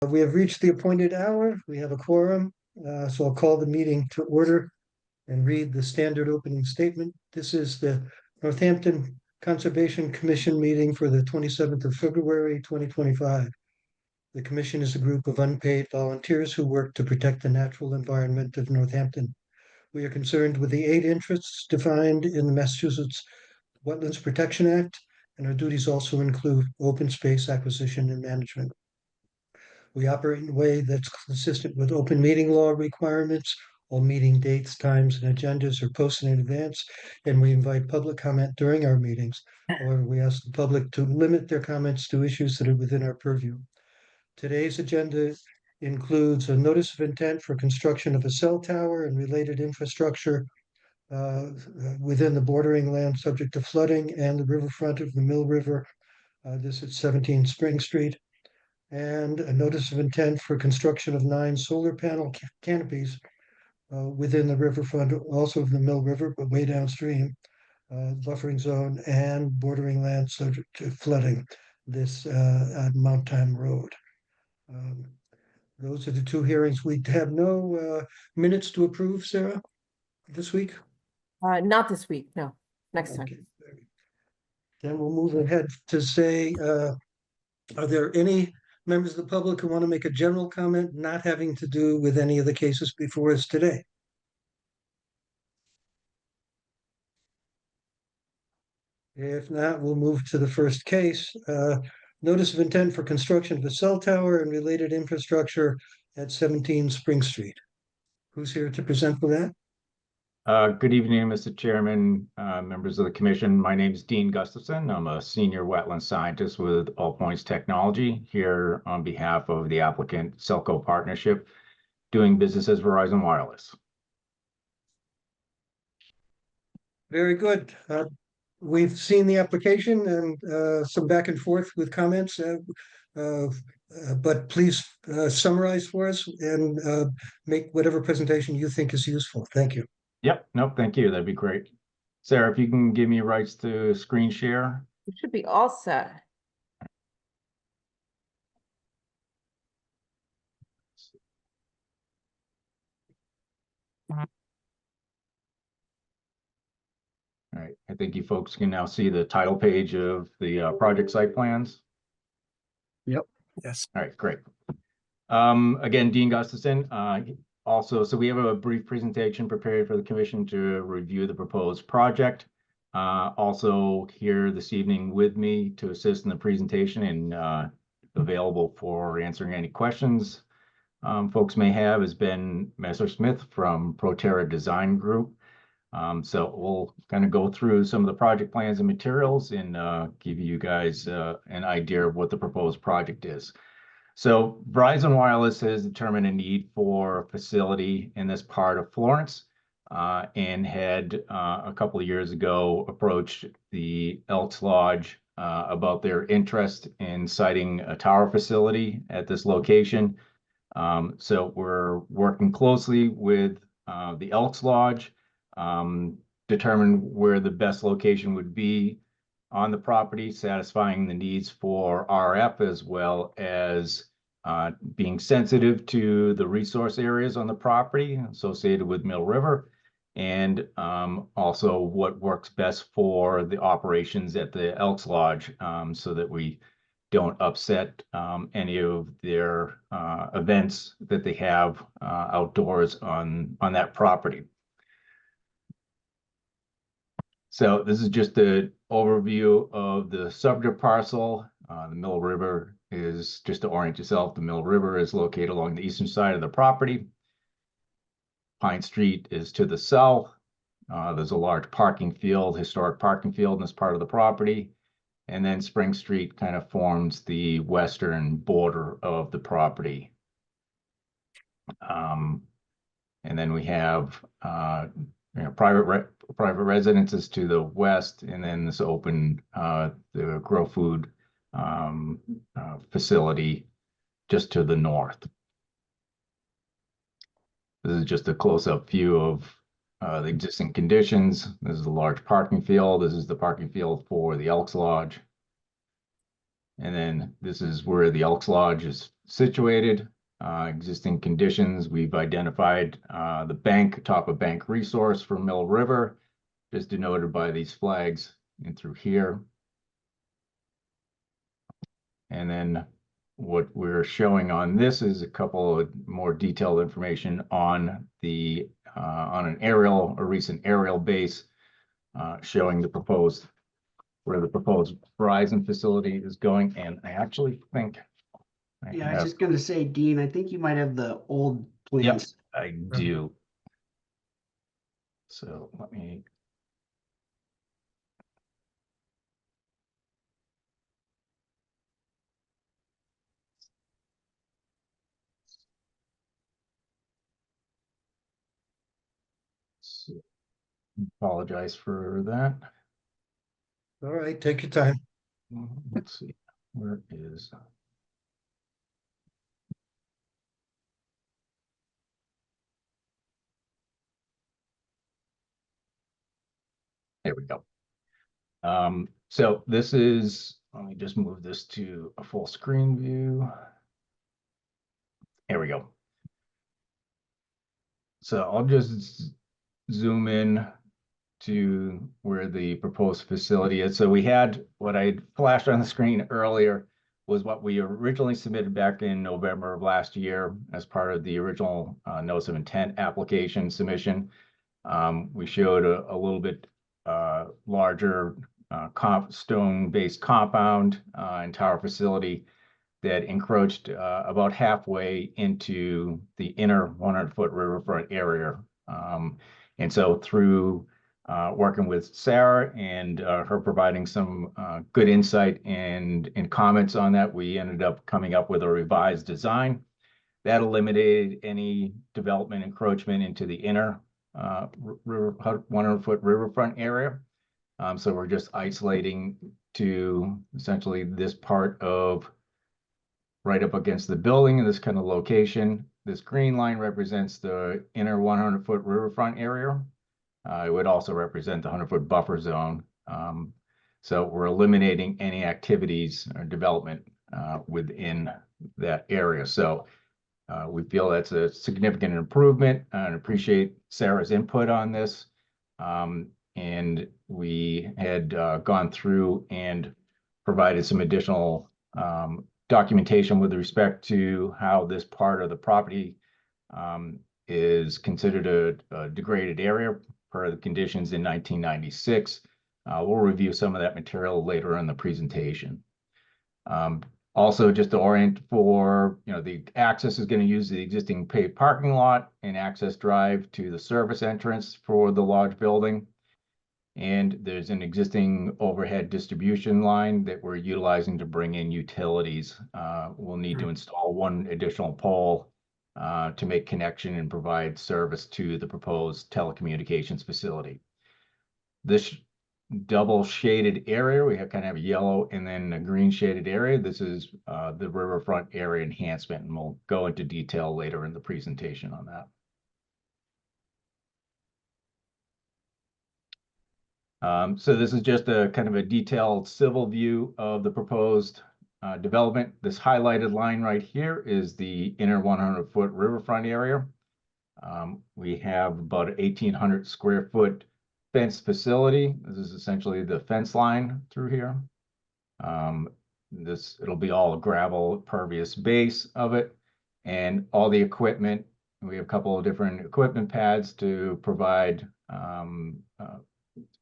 We have reached the appointed hour. We have a quorum, so I'll call the meeting to order and read the standard opening statement. This is the Northampton Conservation Commission meeting for the 27th of February, 2025. The commission is a group of unpaid volunteers who work to protect the natural environment of Northampton. We are concerned with the 8 interests defined in the Massachusetts Wetlands Protection Act, and our duties also include open space acquisition and management. We operate in a way that's consistent with open meeting law requirements. All meeting dates, times, and agendas are posted in advance, and we invite public comment during our meetings. However, we ask the public to limit their comments to issues that are within our purview. Today's agenda includes a notice of intent for construction of a cell tower and related infrastructure within the bordering land subject to flooding and the riverfront of the Mill River. This is 17 Spring Street. And a notice of intent for construction of 9 solar panel canopies within the riverfront, also of the Mill River, but way downstream, buffering zone and bordering land subject to flooding. This at Mount Time Road. Those are the 2 hearings. We have no minutes to approve, Sarah, this week? Not this week, no, next time. Okay. Then we'll move ahead to say, are there any members of the public who want to make a general comment not having to do with any of the cases before us today? If not, we'll move to the first case. Notice of intent for construction of a cell tower and related infrastructure at 17 Spring Street. Who's here to present for that? Good evening, Mr. Chairman, members of the commission. My name is Dean Gustafson. I'm a senior wetland scientist with All Points Technology here on behalf of the applicant Selco Partnership, doing business as Verizon Wireless. Very good. We've seen the application and some back and forth with comments, but please summarize for us and make whatever presentation you think is useful. Thank you. Yep, nope, thank you. That'd be great. Sarah, if you can give me rights to screen share. It should be all set. All right, I think you folks can now see the title page of the project site plans. Yep. Yes. All right, great. Again, Dean Gustafson. So we have a brief presentation prepared for the commission to review the proposed project. Also here this evening with me to assist in the presentation and available for answering any questions folks may have has been Messersmith from Proterra Design Group. So we'll kind of go through some of the project plans and materials and give you guys an idea of what the proposed project is. So Verizon Wireless has determined a need for a facility in this part of Florence and had a couple of years ago approached the Elks Lodge about their interest in siting a tower facility at this location. So we're working closely with the Elks Lodge, determine where the best location would be on the property, satisfying the needs for RF as well as being sensitive to the resource areas on the property associated with Mill River, and also what works best for the operations at the Elks Lodge so that we don't upset any of their events that they have outdoors on that property. So this is just an overview of the subject parcel. The Mill River is, just to orient yourself, the Mill River is located along the eastern side of the property. Pine Street is to the south. There's a large parking field, historic parking field in this part of the property. And then Spring Street kind of forms the western border of the property. And then we have private residences to the west, and then this open the grow food facility just to the north. This is just a close-up view of the existing conditions. This is a large parking field. This is the parking field for the Elks Lodge. And then this is where the Elks Lodge is situated. Existing conditions, we've identified the bank, top of bank resource for Mill River, just denoted by these flags and through here. And then what we're showing on this is a couple of more detailed information on the on an aerial, a recent aerial base showing the proposed, where the proposed Verizon facility is going. And I actually think Yeah, I was just gonna say, Dean, I think you might have the old plans. I do. So let me. Apologize for that. All right, take your time. Let's see, where is? There we go. So this is, let me just move this to a full screen view. There we go. So I'll just zoom in to where the proposed facility is. So we had what I flashed on the screen earlier was what we originally submitted back in November of last year as part of the original notice of intent application submission. We showed a little bit larger stone-based compound and tower facility that encroached about halfway into the inner 100-foot riverfront area. And so through working with Sarah and her providing some good insight and comments on that, we ended up coming up with a revised design that eliminated any development encroachment into the inner 100-foot riverfront area. So we're just isolating to essentially this part of right up against the building in this kind of location. This green line represents the inner 100-foot riverfront area. It would also represent the 100-foot buffer zone. So we're eliminating any activities or development within that area. So we feel that's a significant improvement and appreciate Sarah's input on this. And we had gone through and provided some additional documentation with respect to how this part of the property is considered a degraded area per the conditions in 1996. We'll review some of that material later in the presentation. Also, just to orient for, the access is going to use the existing paved parking lot and access drive to the service entrance for the lodge building. And there's an existing overhead distribution line that we're utilizing to bring in utilities. We'll need to install one additional pole to make connection and provide service to the proposed telecommunications facility. This double shaded area, we kind of have a yellow and then a green shaded area. This is the riverfront area enhancement, and we'll go into detail later in the presentation on that. So this is just a kind of a detailed civil view of the proposed development. This highlighted line right here is the inner 100-foot riverfront area. We have about an 1,800 square foot fenced facility. This is essentially the fence line through here. It'll be all gravel pervious base of it, and all the equipment. We have a couple of different equipment pads to provide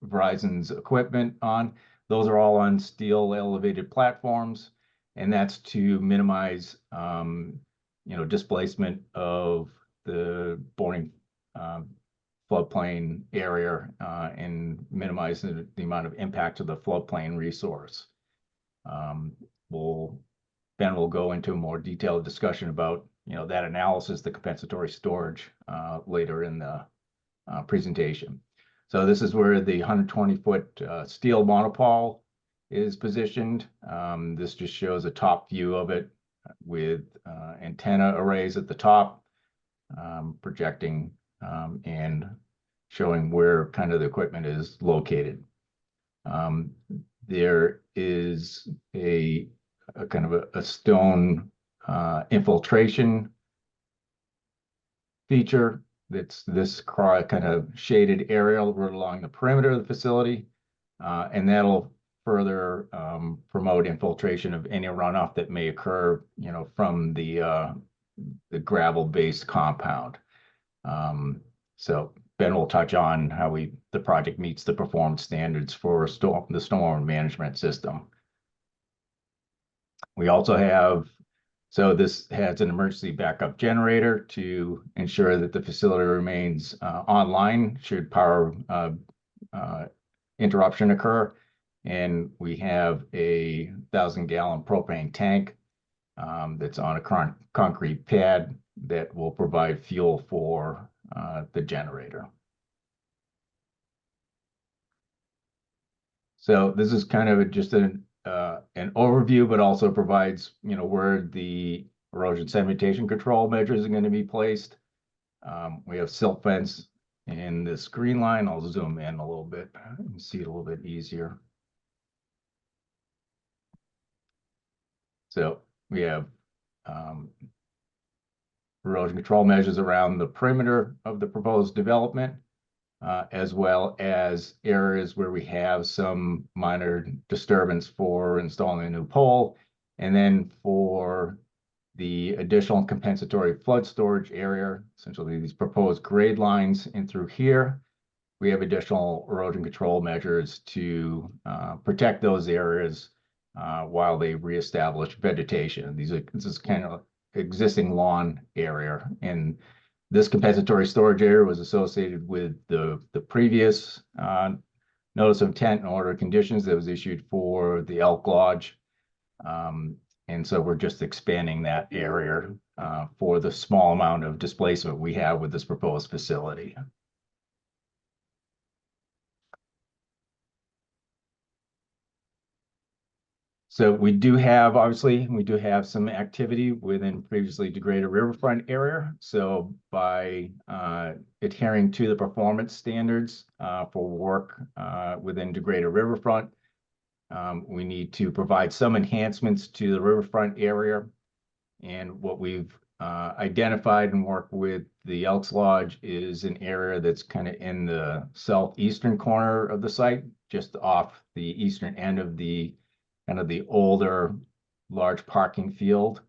Verizon's equipment on. Those are all on steel elevated platforms, and that's to minimize displacement of the boring floodplain area and minimize the amount of impact to the floodplain resource. Ben will go into a more detailed discussion about that analysis, the compensatory storage later in the presentation. So this is where the 120-foot steel monopole is positioned. This just shows a top view of it with antenna arrays at the top, projecting and showing where kind of the equipment is located. There is a a kind of a stone infiltration feature. That's this kind of shaded area right along the perimeter of the facility. And that'll further promote infiltration of any runoff that may occur, from the gravel-based compound. So Ben will touch on how the project meets the performance standards for the storm management system. We also have, so this has an emergency backup generator to ensure that the facility remains online should power interruption occur. And we have a 1,000-gallon propane tank that's on a concrete pad that will provide fuel for the generator. So this is kind of just an overview, but also provides, where the erosion sedimentation control measures are going to be placed. We have silt fence in this green line. I'll zoom in a little bit and see it a little bit easier. So we have erosion control measures around the perimeter of the proposed development, as well as areas where we have some minor disturbance for installing a new pole. And then for the additional compensatory flood storage area, essentially these proposed grade lines in through here, we have additional erosion control measures to protect those areas while they reestablish vegetation. This is kind of existing lawn area, and this compensatory storage area was associated with the previous notice of intent and order of conditions that was issued for the Elk Lodge. And so we're just expanding that area for the small amount of displacement we have with this proposed facility. So we do have some activity within previously degraded riverfront area. So by adhering to the performance standards for work within degraded riverfront, we need to provide some enhancements to the riverfront area. And what we've identified and worked with the Elks Lodge is an area that's kind of in the southeastern corner of the site, just off the eastern end of the kind of the older large parking field.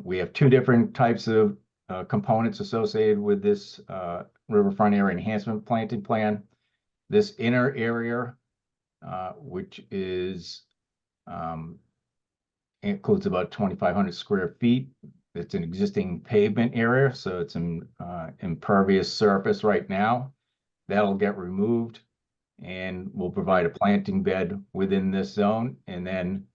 We have two different types of components associated with this riverfront area enhancement planting plan. This inner area, which is includes about 2,500 square feet. It's an existing pavement area, so it's an impervious surface right now. That'll get removed, and we'll provide a planting bed within this zone. And then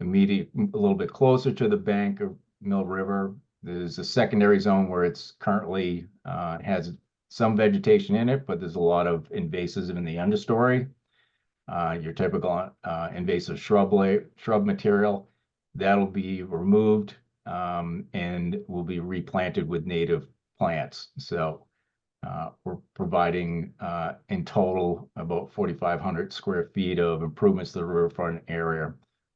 a little bit closer to the bank of Mill River, there's a secondary zone where it's currently has some vegetation in it, but there's a lot of invasives in the understory. Your typical invasive shrub material, that'll be removed and will be replanted with native plants. So we're providing in total about 4,500 square feet of improvements to the riverfront area.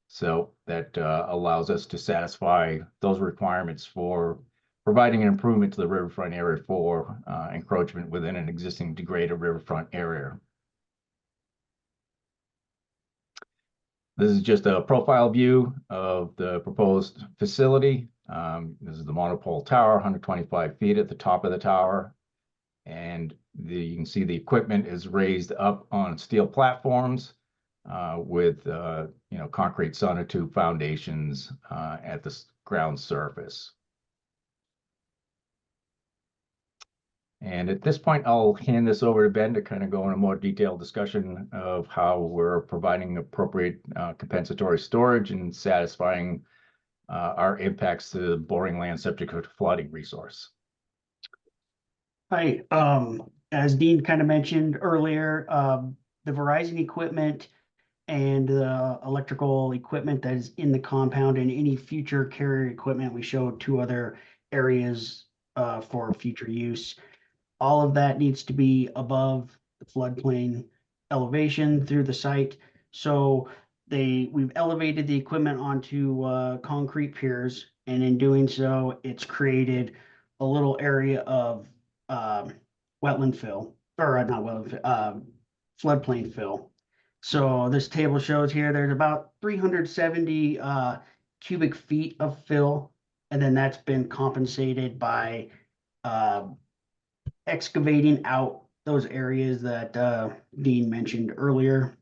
So that allows us to satisfy those requirements for providing an improvement to the riverfront area for encroachment within an existing degraded riverfront area. This is just a profile view of the proposed facility. This is the monopole tower, 125 feet at the top of the tower. And you can see the equipment is raised up on steel platforms with concrete sonotube foundations at the ground surface. And at this point, I'll hand this over to Ben to kind of go in a more detailed discussion of how we're providing appropriate compensatory storage and satisfying our impacts to the boring land subject to flooding resource. Hi, as Dean kind of mentioned earlier, the Verizon equipment and the electrical equipment that is in the compound and any future carrier equipment, we showed two other areas for future use. All of that needs to be above the floodplain elevation through the site. So we've elevated the equipment onto concrete piers, and in doing so, it's created a little area of wetland fill, or not wetland, floodplain fill. So this table shows here, there's about 370 cubic feet of fill, and then that's been compensated by excavating out those areas that Dean mentioned earlier.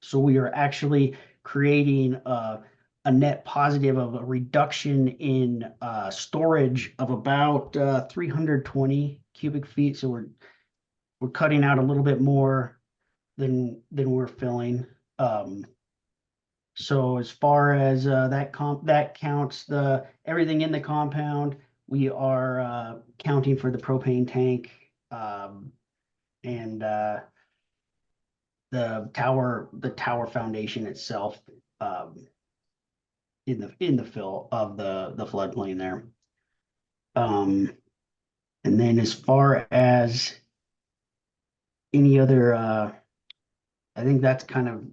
So we are actually creating a net positive of a reduction in storage of about 320 cubic feet. So we're cutting out a little bit more than we're filling. So as far as that counts everything in the compound, we are counting for the propane tank and the tower foundation itself in the fill of the floodplain there. And then as far as any other, I think that's kind of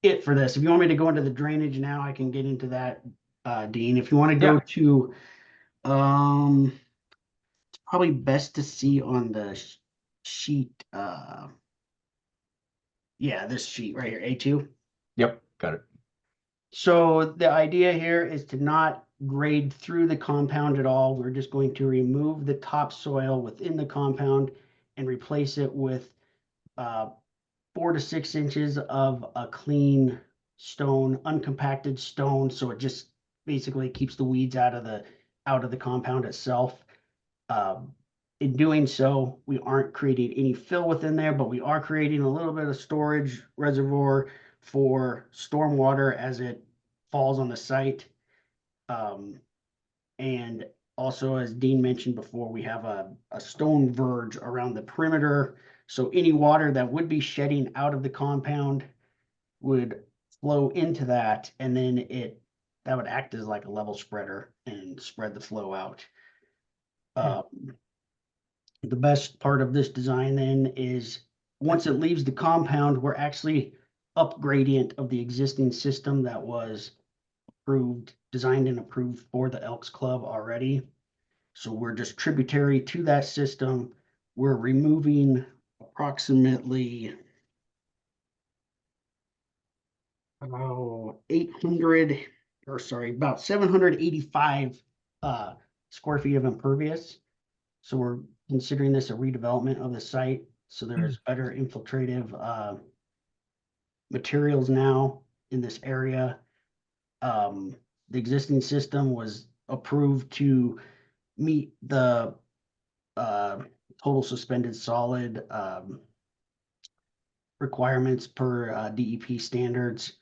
it for this. If you want me to go into the drainage now, I can get into that, Dean. If you want to go to, it's probably best to see on the sheet. Yeah, this sheet right here, A2. Yep, got it. So the idea here is to not grade through the compound at all. We're just going to remove the topsoil within the compound and replace it with 4 to 6 inches of a clean stone, uncompacted stone. So it just basically keeps the weeds out of the compound itself. In doing so, we aren't creating any fill within there, but we are creating a little bit of storage reservoir for stormwater as it falls on the site. And also, as Dean mentioned before, we have a stone verge around the perimeter. So any water that would be shedding out of the compound would flow into that, and then that would act as like a level spreader and spread the flow out. The best part of this design then is once it leaves the compound, we're actually up gradient of the existing system that was designed and approved for the Elks Club already. So we're just tributary to that system. We're removing approximately about 785 square feet of impervious. So we're considering this a redevelopment of the site. So there's better infiltrative materials now in this area. The existing system was approved to meet the total suspended solid requirements per DEP standards.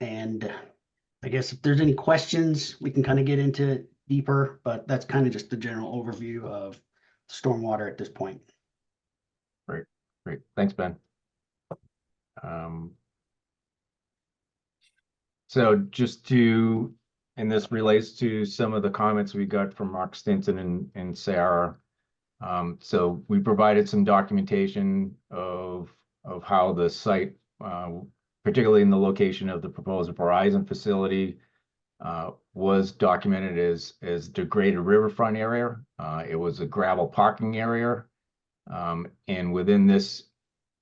And I guess if there's any questions, we can kind of get into it deeper, but that's kind of just the general overview of stormwater at this point. Great. Thanks, Ben. So and this relates to some of the comments we got from Mark Stinson and Sarah. So we provided some documentation of how the site, particularly in the location of the proposed Verizon facility, was documented as degraded riverfront area. It was a gravel parking area. And within this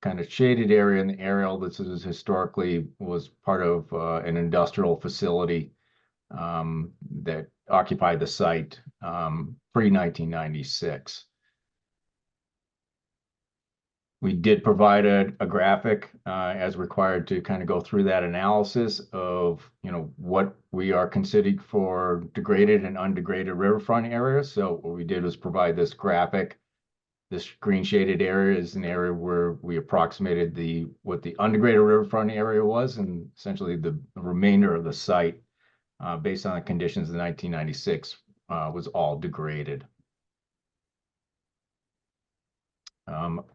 kind of shaded area in the aerial, this is historically was part of an industrial facility that occupied the site pre-1996. We did provide a graphic as required to kind of go through that analysis of, what we are considering for degraded and undegraded riverfront areas. So what we did was provide this graphic. This green shaded area is an area where we approximated what the undegraded riverfront area was, and essentially the remainder of the site, based on the conditions of 1996, was all degraded.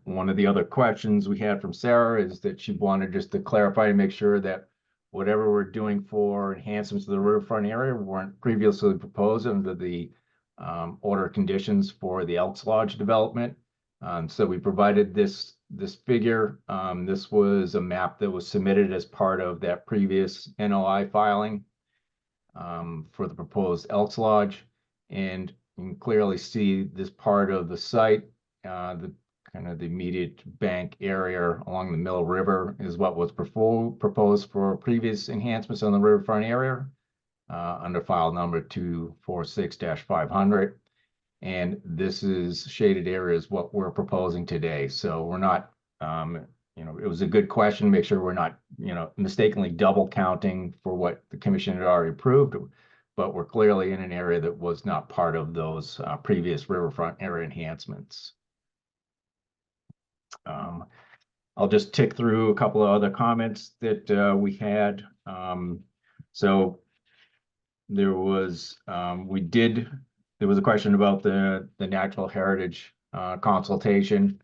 One of the other questions we had from Sarah is that she wanted just to clarify and make sure that whatever we're doing for enhancements to the riverfront area weren't previously proposed under the order of conditions for the Elks Lodge development. So we provided this this figure. This was a map that was submitted as part of that previous NOI filing for the proposed Elks Lodge. And you can clearly see this part of the site, the kind of the immediate bank area along the Mill River is what was proposed for previous enhancements on the riverfront area under file number 246-500. And this is shaded area is what we're proposing today. So we're not, it was a good question. Make sure we're not, mistakenly double counting for what the commission had already approved, but we're clearly in an area that was not part of those previous riverfront area enhancements. I'll just tick through a couple of other comments that we had. So there was, there was a question about the natural heritage consultation.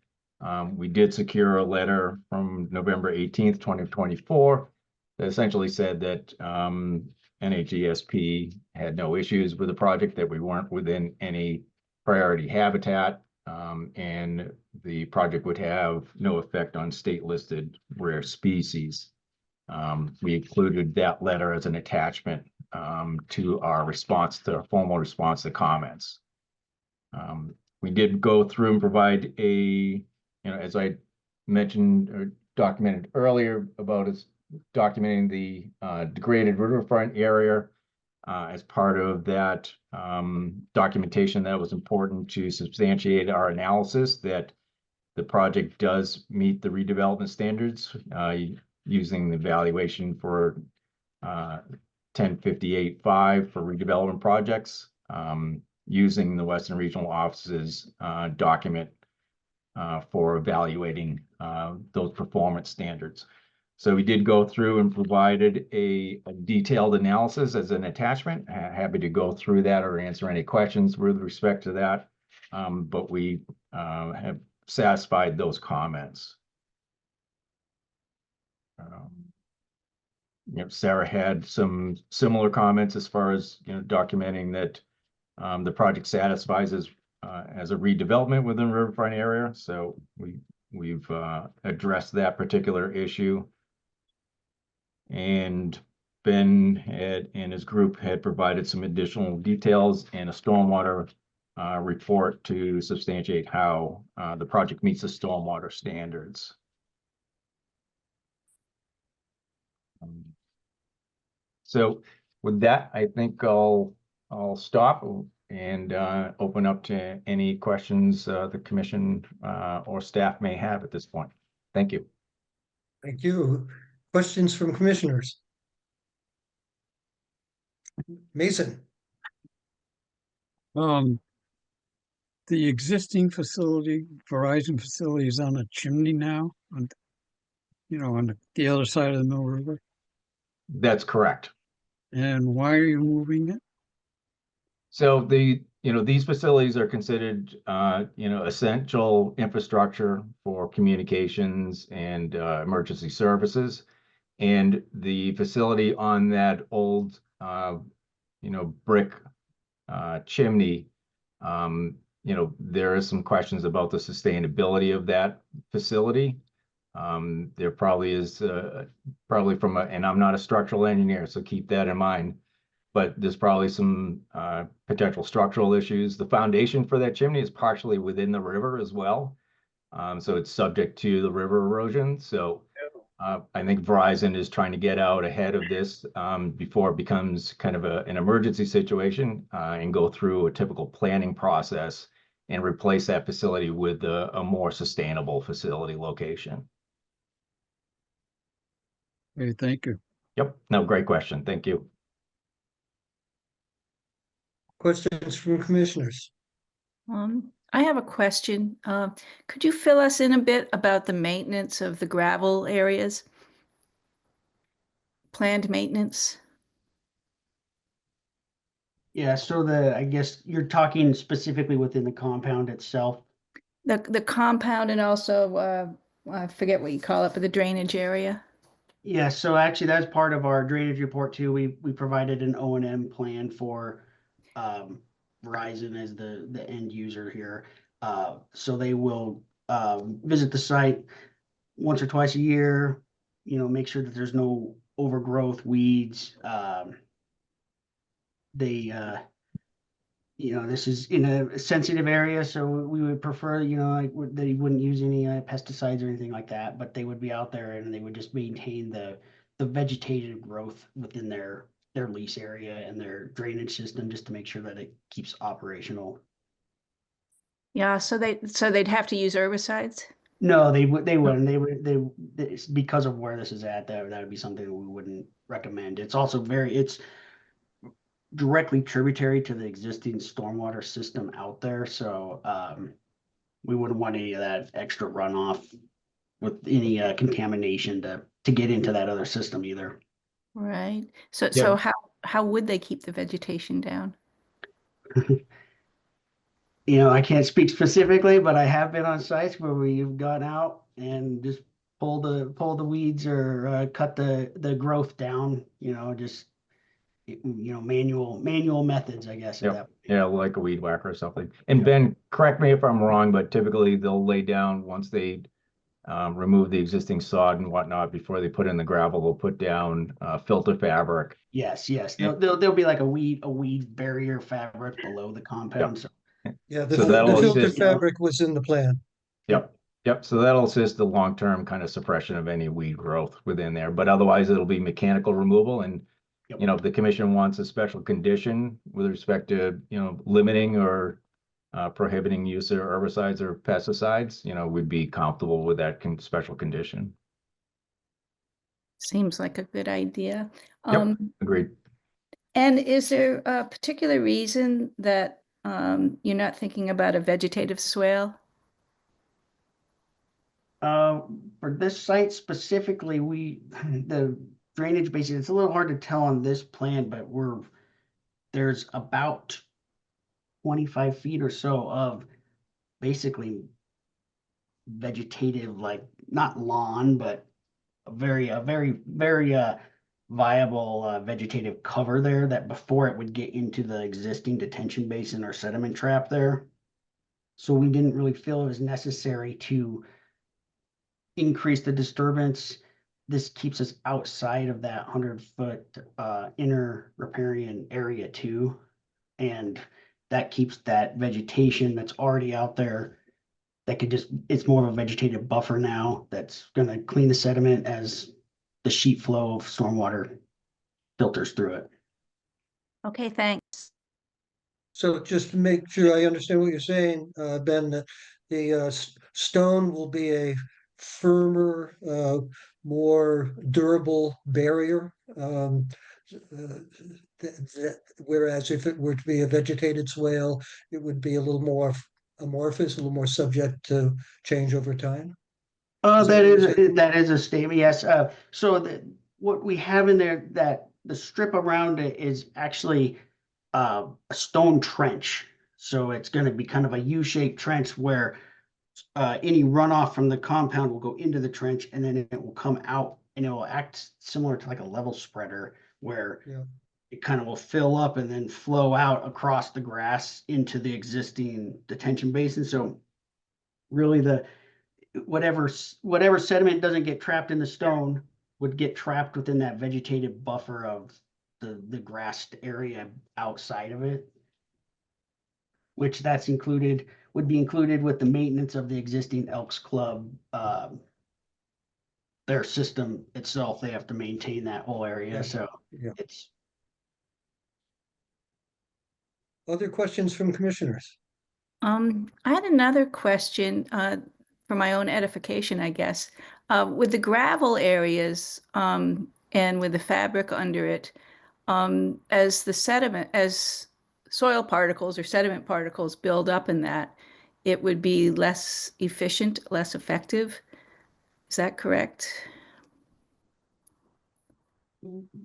We did secure a letter from November 18th, 2024 that essentially said that NHESP had no issues with the project, that we weren't within any priority habitat, and the project would have no effect on state-listed rare species. We included that letter as an attachment to our response, to our formal response to comments. We did go through and provide a, as I mentioned or documented earlier about us documenting the degraded riverfront area as part of that documentation that was important to substantiate our analysis that the project does meet the redevelopment standards using the valuation for 1058-5 for redevelopment projects, using the Western Regional Office's document for evaluating those performance standards. So we did go through and provided a detailed analysis as an attachment. Happy to go through that or answer any questions with respect to that. But we have satisfied those comments. Sarah had some similar comments as far as documenting that the project satisfies as a redevelopment within the riverfront area. So we've addressed that particular issue. And Ben and his group had provided some additional details and a stormwater report to substantiate how the project meets the stormwater standards. So with that, I think I'll stop and open up to any questions the commission or staff may have at this point. Thank you. Thank you. Questions from commissioners? Mason. The existing facility, Verizon facility, is on a chimney now, on the other side of the Mill River. That's correct. And why are you moving it? So these facilities are considered, essential infrastructure for communications and emergency services. And the facility on that old, brick chimney, there is some questions about the sustainability of that facility. There probably is, and I'm not a structural engineer, so keep that in mind, but there's probably some potential structural issues. The foundation for that chimney is partially within the river as well. So it's subject to the river erosion. So I think Verizon is trying to get out ahead of this before it becomes kind of an emergency situation and go through a typical planning process and replace that facility with a more sustainable facility location. Okay, thank you. Yep, no, great question. Thank you. Questions from commissioners? I have a question. Could you fill us in a bit about the maintenance of the gravel areas? Planned maintenance? Yeah, so I guess you're talking specifically within the compound itself. The compound and also, I forget what you call it, but the drainage area? Yeah, so actually that's part of our drainage report too. We provided an O&M plan for Verizon as the end user here. So they will visit the site once or twice a year, make sure that there's no overgrowth, weeds. They, this is in a sensitive area, so we would prefer, like, they wouldn't use any pesticides or anything like that, but they would be out there and they would just maintain the vegetative growth within their lease area and their drainage system, just to make sure that it keeps operational. Yeah, so they'd have to use herbicides? No, they wouldn't. It's because of where this is at, that would be something that we wouldn't recommend. It's also it's directly tributary to the existing stormwater system out there, so we wouldn't want any of that extra runoff with any contamination to get into that other system either. Right. So Yeah. how would they keep the vegetation down? I can't speak specifically, but I have been on sites where we've gone out and just pull the weeds or cut the growth down, just manual methods, I guess. Yep. Yeah, like a weed whacker or something. And Ben, correct me if I'm wrong, but typically they'll lay down once they remove the existing sod and whatnot before they put in the gravel. They'll put down filter fabric. Yes. There'll be like a weed barrier fabric below the compound. So Yeah, So that'll the filter assist- fabric was in the plan. Yep. So that'll assist the long-term kind of suppression of any weed growth within there. But otherwise, it'll be mechanical removal. And Yep. if the commission wants a special condition with respect to limiting or prohibiting use of herbicides or pesticides, we'd be comfortable with that special condition. Seems like a good idea. Yep. Agreed. And is there a particular reason that you're not thinking about a vegetative swale? for this site specifically, the drainage basin, it's a little hard to tell on this plan, but there's about 25 feet or so of basically vegetative, like not lawn, but a very viable vegetative cover there, that before it would get into the existing detention basin or sediment trap there. So we didn't really feel it was necessary to increase the disturbance. This keeps us outside of that 100-foot inner riparian area too. And that keeps that vegetation that's already out there, that it's more of a vegetative buffer now that's gonna clean the sediment as the sheet flow of stormwater filters through it. Okay, thanks. So just to make sure I understand what you're saying, Ben, that the stone will be a firmer, more durable barrier. Whereas if it were to be a vegetated swale, it would be a little more amorphous, a little more subject to change over time. That is a statement, yes. So what we have in there, that the strip around it is actually a stone trench. So it's going to be kind of a U-shaped trench where any runoff from the compound will go into the trench, and then it will come out, and it will act similar to like a level spreader, where it kind of will fill up and then flow out across the grass into the existing detention basin. So really whatever sediment doesn't get trapped in the stone would get trapped within that vegetative buffer of the grassed area outside of it, which would be included with the maintenance of the existing Elks Club. Their system itself, they have to maintain that whole area. So it's. Other questions from commissioners? I had another question for my own edification, I guess. With the gravel areas and with the fabric under it, as soil particles or sediment particles build up in that, it would be less efficient, less effective. Is that correct?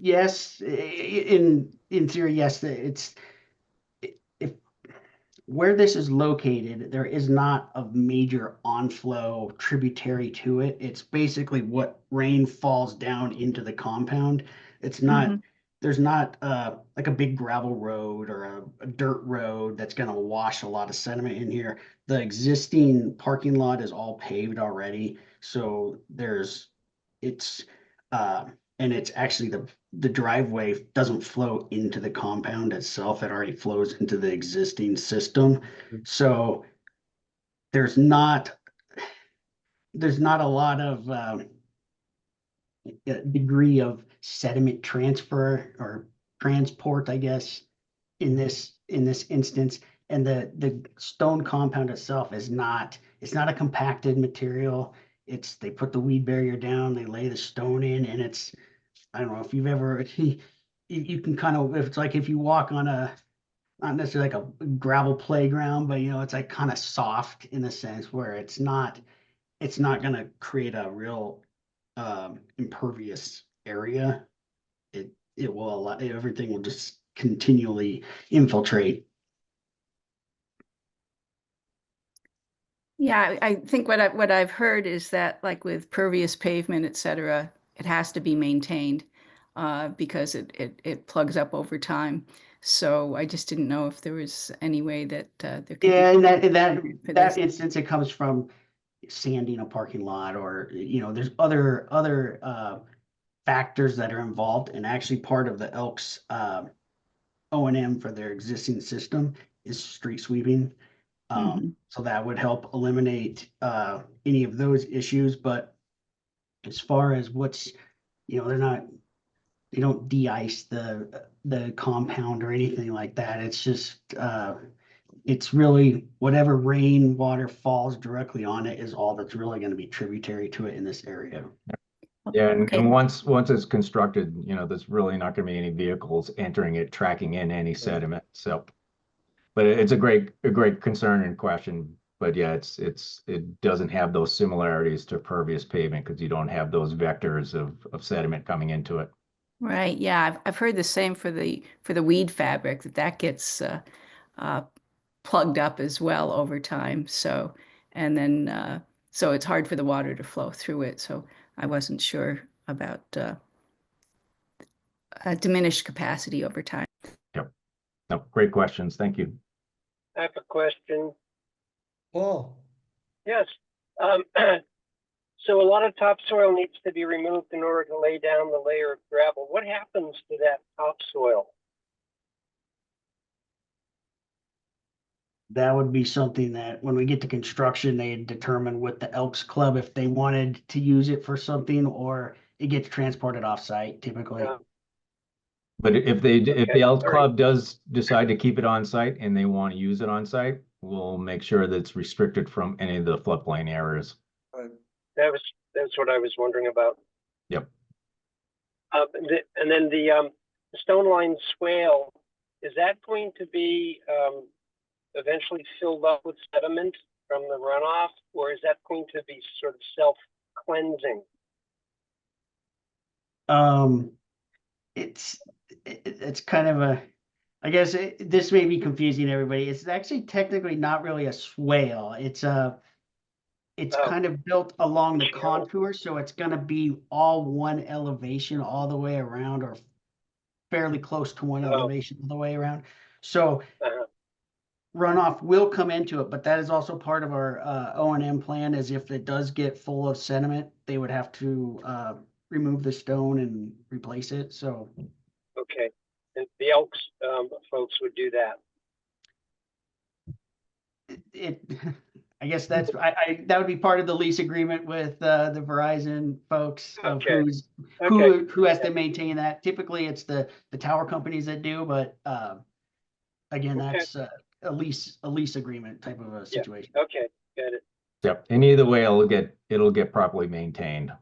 Yes, in theory, yes. If where this is located, there is not a major onflow tributary to it. It's basically what rain falls down into the compound. It's not there's not like a big gravel road or a dirt road that's gonna wash a lot of sediment in here. The existing parking lot is all paved already, so it's and it's actually the driveway doesn't flow into the compound itself. It already flows into the existing system. So there's not a lot of degree of sediment transfer or transport, I guess, in this instance. And the stone compound itself is not, it's not a compacted material. They put the weed barrier down, they lay the stone in, and it's, I don't know if you've ever, you can kind of, if it's like if you walk on not necessarily like a gravel playground, but it's like kind of soft in a sense where it's not going to create a real impervious area. It will allow, everything will just continually infiltrate. Yeah, I think what I've heard is that like with pervious pavement, et cetera, it has to be maintained because it plugs up over time. So I just didn't know if there was any way that there could be. Yeah, and for that this. instance, it comes from sanding a parking lot, or there's other factors that are involved, and actually part of the Elks O&M for their existing system is street sweeping. Mhm. So that would help eliminate any of those issues. But as far as what's, they don't de-ice the compound or anything like that. It's just it's really whatever rain water falls directly on it is all that's really going to be tributary to it in this area. Yeah, and, Okay. and once it's constructed, there's really not going to be any vehicles entering it, tracking in any sediment. So, but it's a great concern and question. But yeah, it doesn't have those similarities to pervious pavement because you don't have those vectors of sediment coming into it. Right. Yeah, I've heard the same for the weed fabric that gets plugged up as well over time. So and then so it's hard for the water to flow through it. So I wasn't sure about diminished capacity over time. Yep. No, great questions. Thank you. I have a question. Paul, Yes. Um, so a lot of topsoil needs to be removed in order to lay down the layer of gravel. What happens to that topsoil? That would be something that when we get to construction, they determine with the Elks Club if they wanted to use it for something, or it gets transported off-site typically. But if the Okay, Elks all right. Club does decide to keep it on site and they want to use it on site, we'll make sure that it's restricted from any of the floodplain areas. That's what I was wondering about. Yep. And then the stone line swale, is that going to be eventually filled up with sediment from the runoff, or is that going to be sort of self-cleansing? It's kind of a, I guess this may be confusing everybody. It's actually technically not really a swale. It's kind of built along the contour, so it's going to be all one elevation all the way around, or fairly close to one elevation all the way around. So runoff will come into it, but that is also part of our O&M plan, is if it does get full of sediment, they would have to remove the stone and replace it. So Okay, and the Elks folks would do that. I guess that's that would be part of the lease agreement with the Verizon folks of Okay. who has to maintain that. Typically, it's the tower companies that do, but again, that's a lease agreement type of a situation. Okay, got it. Yep. And either way, it'll get properly maintained.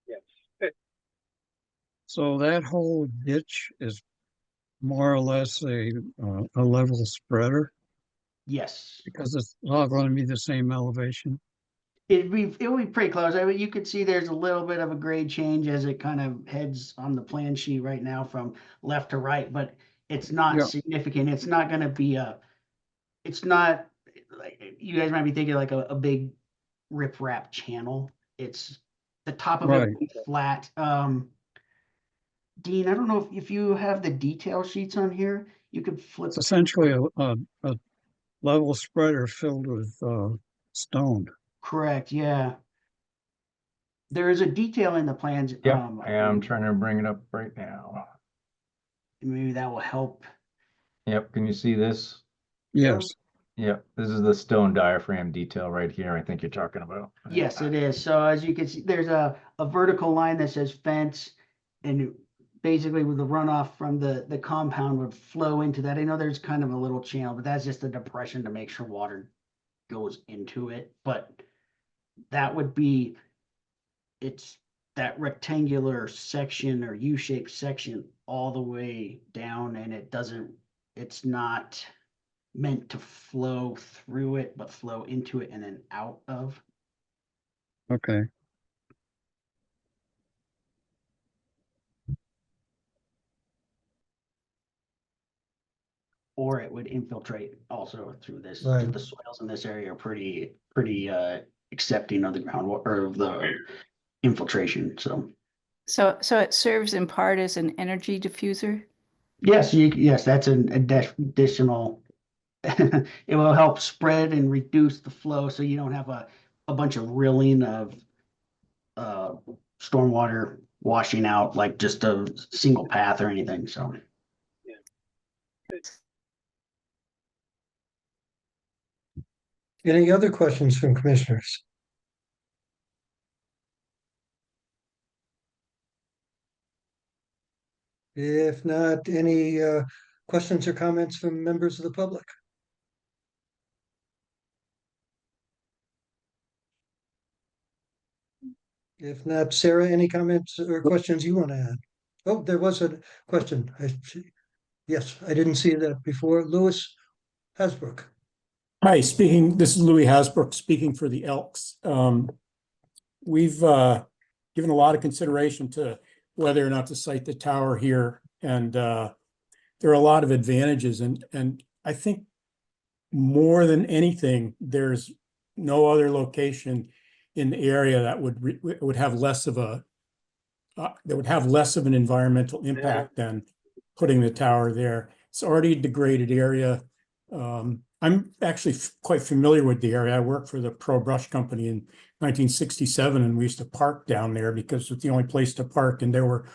Yes. Good. So that whole ditch is more or less a level spreader Yes, because it's all going to be the same elevation. it will be pretty close. I mean, you can see there's a little bit of a grade change as it kind of heads on the plan sheet right now from left to right, but it's not significant. It's not going to be it's not like you guys might be thinking like a big riprap channel. It's the top of it will be flat. Dean, I don't know if you have the detail sheets on here, you could flip. It's essentially a level spreader filled with stone. Correct, yeah. There is a detail in the plans. Yep, I am trying to bring it up right now. Maybe that will help. Yep, can you see this? Yes. Yep, this is the stone diaphragm detail right here, I think you're talking about. Yes, it is. So as you can see, there's a vertical line that says fence, and basically with the runoff from the compound would flow into that. I know there's kind of a little channel, but that's just a depression to make sure water goes into it. But that would be, it's that rectangular section or U-shaped section all the way down, and it's not meant to flow through it, but flow into it and then out of. Okay. Or it would infiltrate also through this. Right. The soils in this area are pretty accepting of the groundwater or of the infiltration. So So it serves in part as an energy diffuser? yes, that's an additional. It will help spread and reduce the flow, so you don't have a bunch of rilling of stormwater washing out like just a single path or anything. So. Any other questions from commissioners? If not, any questions or comments from members of the public? If not, Sarah, any comments or questions you want to add? Oh, there was a question. Yes, I didn't see that before. Louis Hasbrook. Hi, this is Louis Hasbrook speaking for the Elks. We've given a lot of consideration to whether or not to site the tower here, and there are a lot of advantages, and I think more than anything, there's no other location in the area that would have less of an environmental impact than putting the tower there. It's already a degraded area. I'm actually quite familiar with the area. I worked for the Pro Brush Company in 1967, and we used to park down there because it's the only place to park, and there were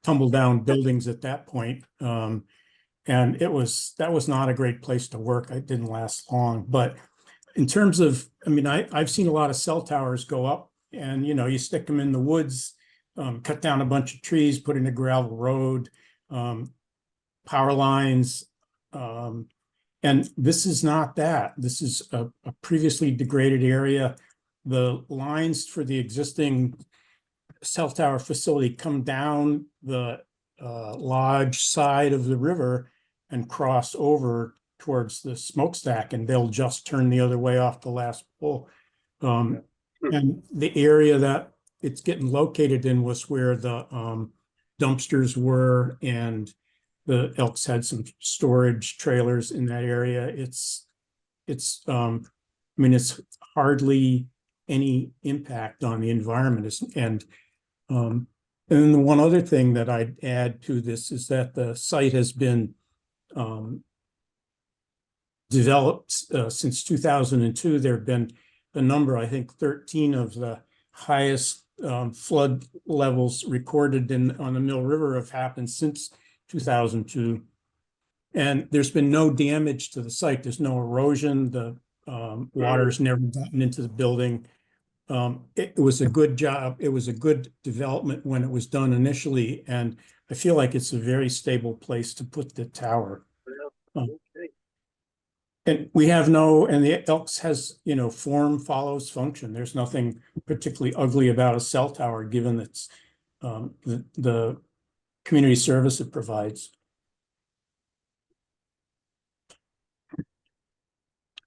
tumble down buildings at that point. And that was not a great place to work. It didn't last long. But in terms of, I mean, I've seen a lot of cell towers go up, and you stick them in the woods, cut down a bunch of trees, put in a gravel road, power lines. And this is not that. This is a previously degraded area. The lines for the existing cell tower facility come down the lodge side of the river and cross over towards the smokestack, and they'll just turn the other way off the last pole. And the area that it's getting located in was where the dumpsters were, and the Elks had some storage trailers in that area. I mean, it's hardly any impact on the environment. And then the one other thing that I'd add to this is that the site has been developed since 2002. There have been a number, I think 13 of the highest flood levels recorded on the Mill River have happened since 2002. And there's been no damage to the site. There's no erosion. The water's never gotten into the building. It was a good job. It was a good development when it was done initially. And I feel like it's a very stable place to put the tower. And we have and the Elks has, form follows function. There's nothing particularly ugly about a cell tower, given its the community service it provides.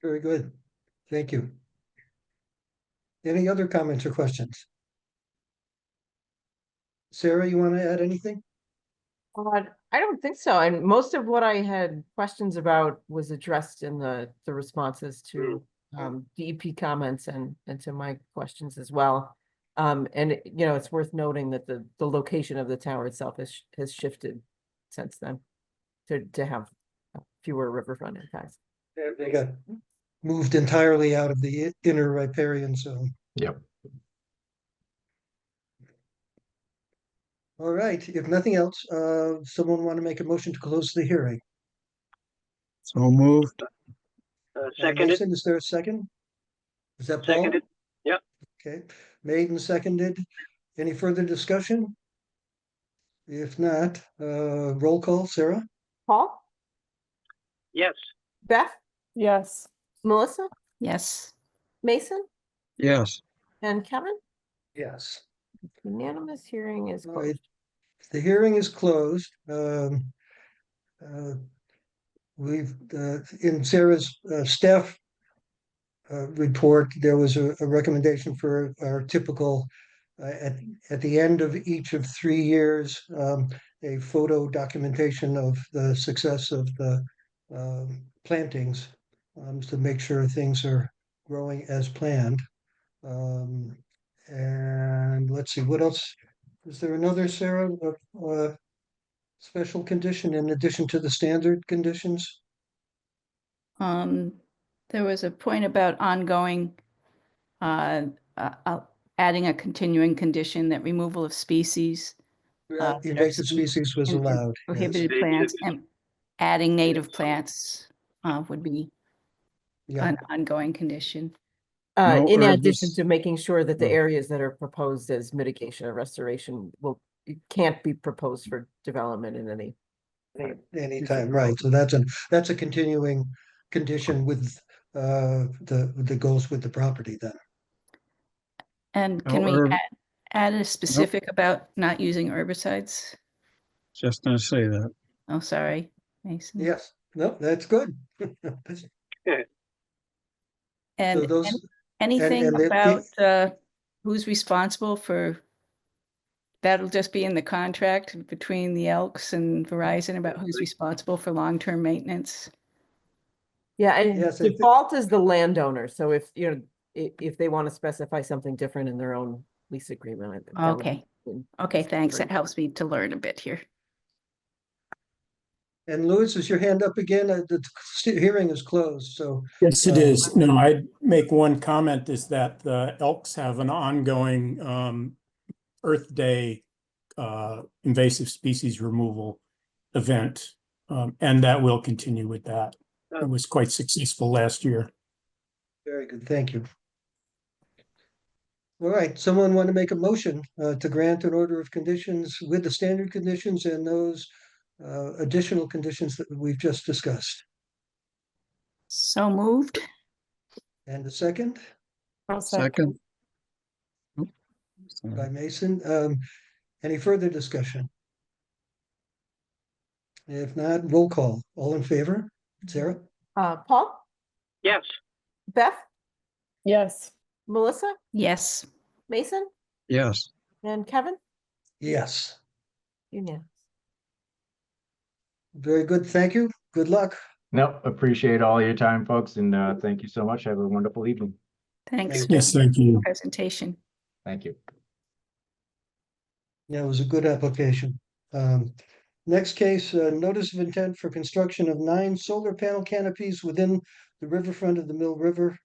Very good. Thank you. Any other comments or questions? Sarah, you want to add anything? I don't think so. And most of what I had questions about was addressed in the responses to DEP comments and to my questions as well. And it's worth noting that the location of the tower itself has shifted since then to have fewer riverfront impacts. They got moved entirely out of the inner riparian zone. Yep. All right, if nothing else, someone want to make a motion to close the hearing? So moved. Seconded, Mason, is there a second? Is that Paul? seconded, yep, Okay, made and seconded. Any further discussion? If not, roll call, Sarah? Paul? yes, Beth? Yes. Melissa? Yes. Mason? Yes. And Kevin? Yes. Unanimous hearing is All right. closed. The hearing is closed. We've, in Sarah's staff report, there was a recommendation for our typical, at the end of each of 3 years, a photo documentation of the success of the plantings, to make sure things are growing as planned. And let's see, what else? Is there another, Sarah, special condition in addition to the standard conditions? There was a point about ongoing, adding a continuing condition that removal of species. Invasive species was and allowed. yes. Prohibited plants and adding native plants would be Yeah, an ongoing condition. No In addition herbicides. to making sure that the Oh. areas that are proposed as mitigation or restoration can't be proposed for development in any. anytime, right. So that's a continuing condition with the goals with the property then. And No can we herb- add a specific about not using herbicides? Just gonna say that. Oh, sorry, Mason. Yes, no, that's good. And those- anything and the- about who's responsible for, that'll just be in the contract between the Elks and Verizon about who's responsible for long-term maintenance? Yeah, and Yes, I think- default is the landowner. So if they want to specify something different in their own lease agreement. that would Okay. be- Okay, thanks. That Great. helps me to learn a bit here. And Louis, is your hand up again? The hearing is closed, so. Yes, it is. No, I'd make one comment is that the Elks have an ongoing Earth Day invasive species removal event. And that will continue with that. It was quite successful last year. Very good, thank you. All right, someone want to make a motion to grant an order of conditions with the standard conditions and those additional conditions that we've just discussed? So moved. And a second I'll Second. Oh, sorry. by Mason. Any further discussion? If not, roll call. All in favor? Sarah? Paul? yes, Beth? Yes. Melissa? Yes. Mason? Yes. And Kevin? Yes. Unanimous. Very good, thank you. Good luck. No, appreciate all your time, folks, and thank you so much. Have a wonderful evening. Thanks Thank for Yes, thank you. the presentation. Thank you. Yeah, it was a good application. Next case, notice of intent for construction of 9 solar panel canopies within the riverfront of the Mill River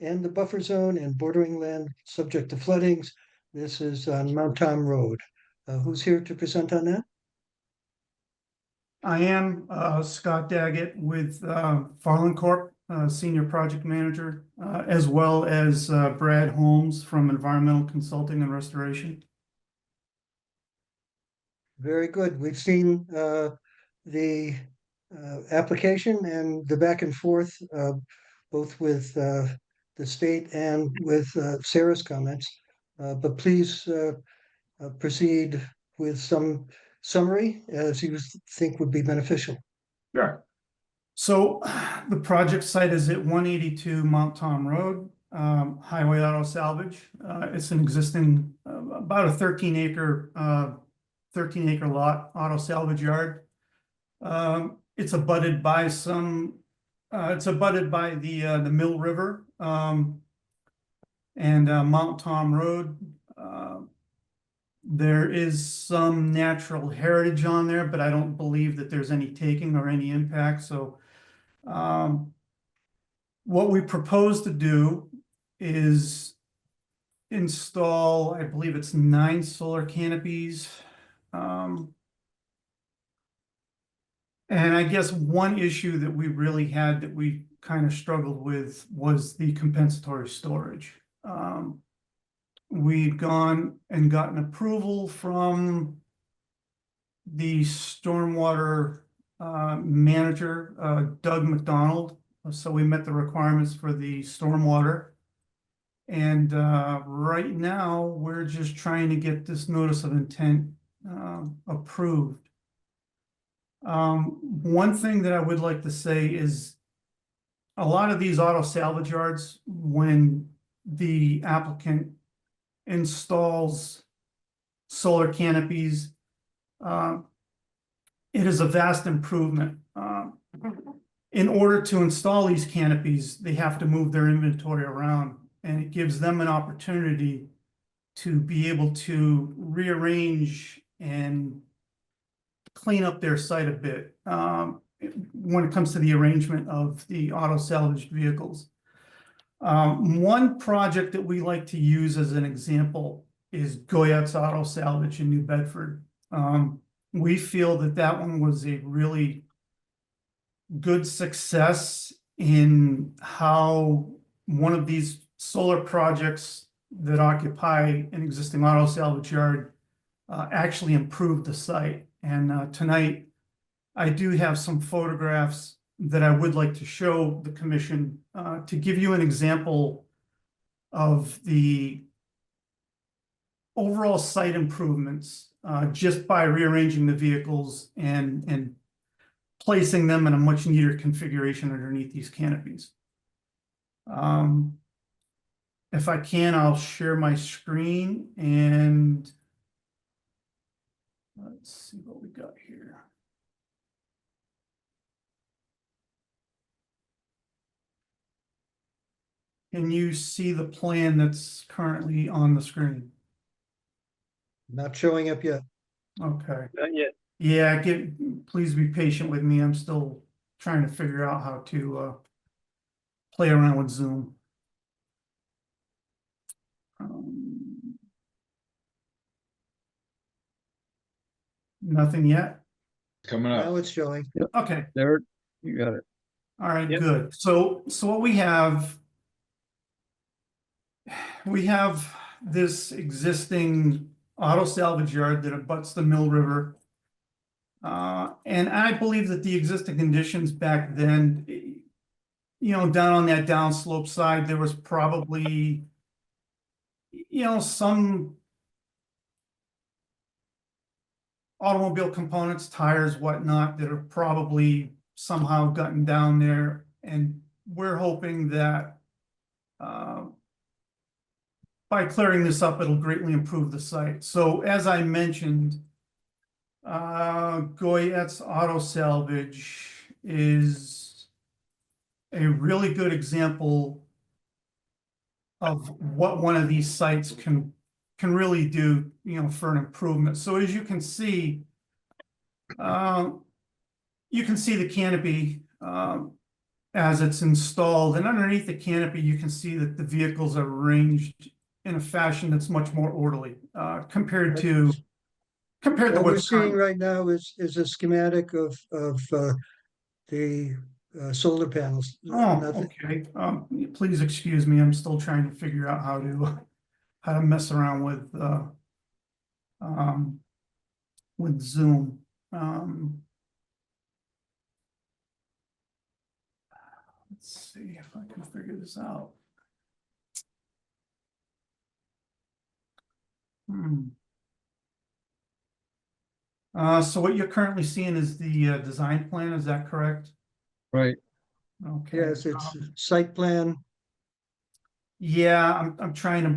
and the buffer zone and bordering land subject to floodings. This is on Mount Tom Road. Who's here to present on that? I am Scott Daggett with Farland Corp, Senior Project Manager, as well as Brad Holmes from Environmental Consulting and Restoration. Very good. We've seen the application and the back and forth, both with the state and with Sarah's comments. But please proceed with some summary as you think would be beneficial. Sure. So the project site is at 182 Mount Tom Road, Highway Auto Salvage. It's an existing about a 13-acre lot auto salvage yard. It's abutted by the Mill River and Mount Tom Road. There is some natural heritage on there, but I don't believe that there's any taking or any impact, so what we propose to do is install, I believe it's 9 solar canopies. And I guess one issue that we really had that we kind of struggled with was the compensatory storage. We'd gone and gotten approval from the stormwater manager, Doug McDonald. So we met the requirements for the stormwater. And right now, we're just trying to get this notice of intent approved. One thing that I would like to say is a lot of these auto salvage yards, when the applicant installs solar canopies, it is a vast improvement. In order to install these canopies, they have to move their inventory around, and it gives them an opportunity to be able to rearrange and clean up their site a bit when it comes to the arrangement of the auto salvaged vehicles. One project that we like to use as an example is Goyette's Auto Salvage in New Bedford. We feel that that one was a really good success in how one of these solar projects that occupy an existing auto salvage yard actually improved the site. And tonight, I do have some photographs that I would like to show the commission to give you an example of the overall site improvements just by rearranging the vehicles and placing them in a much neater configuration underneath these canopies. If I can, I'll share my screen and let's see what we got here. Can you see the plan that's currently on the screen? Not showing up yet. Okay. Not yet. Yeah, please be patient with me. I'm still trying to figure out how to play around with Zoom. Nothing yet? Coming Now up. it's showing. Okay. There, you got it. All right, Yep. good. So what we have this existing auto salvage yard that abuts the Mill River. And I believe that the existing conditions back then, you know, down on that downslope side, there was probably, you know, some automobile components, tires, whatnot, that have probably somehow gotten down there. And we're hoping that by clearing this up, it'll greatly improve the site. So as I mentioned, Goyette's Auto Salvage is a really good example of what one of these sites can really do, you know, for an improvement. So as you can see the canopy as it's installed, and underneath the canopy, you can see that the vehicles are arranged in a fashion that's much more orderly compared to What we're what's seeing currently. right now is a schematic of the solar panels. Oh, Nothing, okay. Please excuse me. I'm still trying to figure out how to mess around with Zoom. Let's see if I can figure this out. So what you're currently seeing is the design plan, is that correct? Right. Okay. yes, it's site plan. Yeah, I'm trying to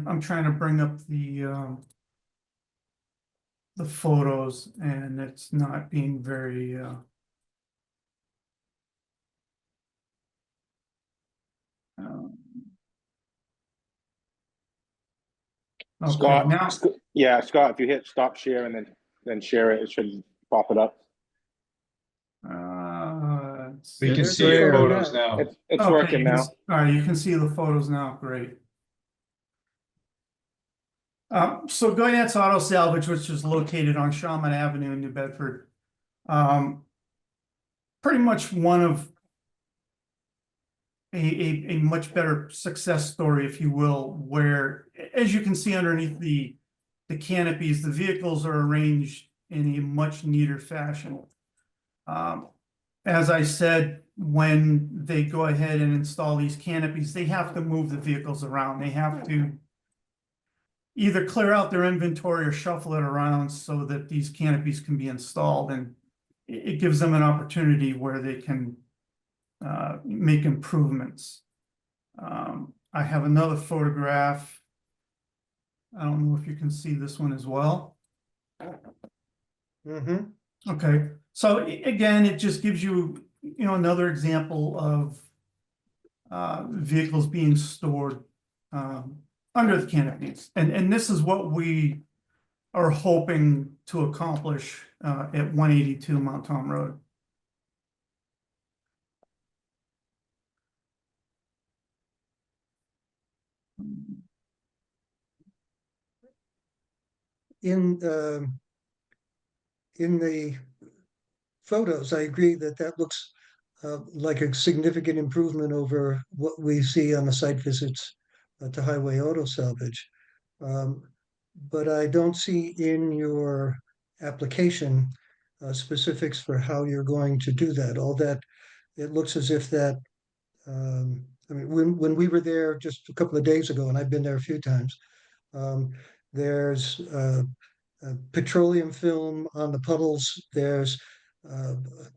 bring up the photos, and it's not being very Okay, Scott, now, yeah, Scott, if you hit stop share and then share it, it should pop it up. we can can see your photos now. It's Okay, working now. all right, you can see the photos now, great. So Goyette's Auto Salvage, which is located on Shawmut Avenue in New Bedford. Pretty much one of a much better success story, if you will, where, as you can see underneath the canopies, the vehicles are arranged in a much neater fashion. As I said, when they go ahead and install these canopies, they have to move the vehicles around. They have to either clear out their inventory or shuffle it around so that these canopies can be installed. And it gives them an opportunity where they can make improvements. I have another photograph. I don't know if you can see this one as well. Mm-hmm. Okay, so again, it just gives you, another example of vehicles being stored under the canopies. And this is what we are hoping to accomplish at 182 Mount Tom Road. In the photos, I agree that that looks like a significant improvement over what we see on the site visits to Highway Auto Salvage. But I don't see in your application specifics for how you're going to do that. All that, it looks as if that, I mean, when we were there just a couple of days ago, and I've been there a few times, there's petroleum film on the puddles. There's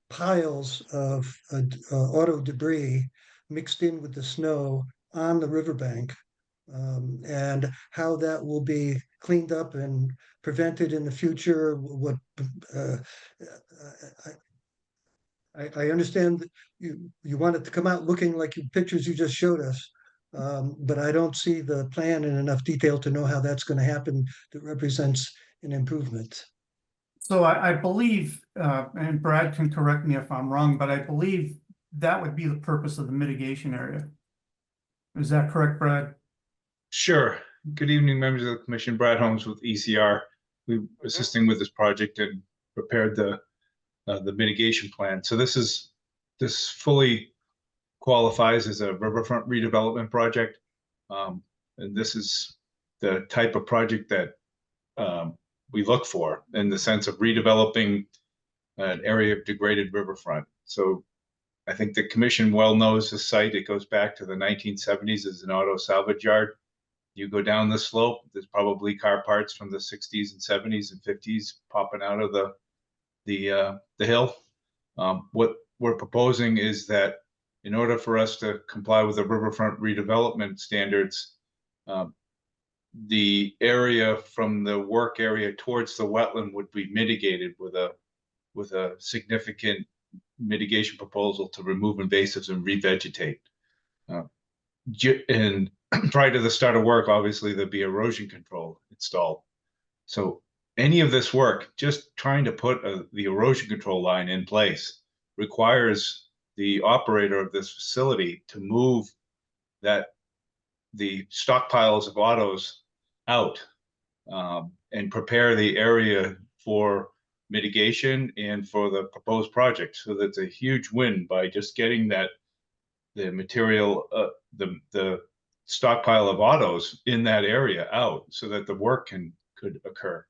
piles of auto debris mixed in with the snow on the riverbank, and how that will be cleaned up and prevented in the future. What I understand that you want it to come out looking like your pictures you just showed us, but I don't see the plan in enough detail to know how that's going to happen that represents an improvement. So I believe, and Brad can correct me if I'm wrong, but I believe that would be the purpose of the mitigation area. Is that correct, Brad? Sure. Good evening, members of the commission. Brad Holmes with ECR. We're assisting with this project and prepared the mitigation plan. So this fully qualifies as a riverfront redevelopment project. And this is the type of project that we look for in the sense of redeveloping an area of degraded riverfront. So I think the commission well knows the site. It goes back to the 1970s as an auto salvage yard. You go down the slope, there's probably car parts from the 60s and 70s and 50s popping out of the hill. What we're proposing is that in order for us to comply with the riverfront redevelopment standards, the area from the work area towards the wetland would be mitigated with a significant mitigation proposal to remove invasives and revegetate. And prior to the start of work, obviously there'd be erosion control installed. So any of this work, just trying to put the erosion control line in place, requires the operator of this facility to move the stockpiles of autos out and prepare the area for mitigation and for the proposed project. So that's a huge win by just getting the material, the stockpile of autos in that area out so that the work could occur.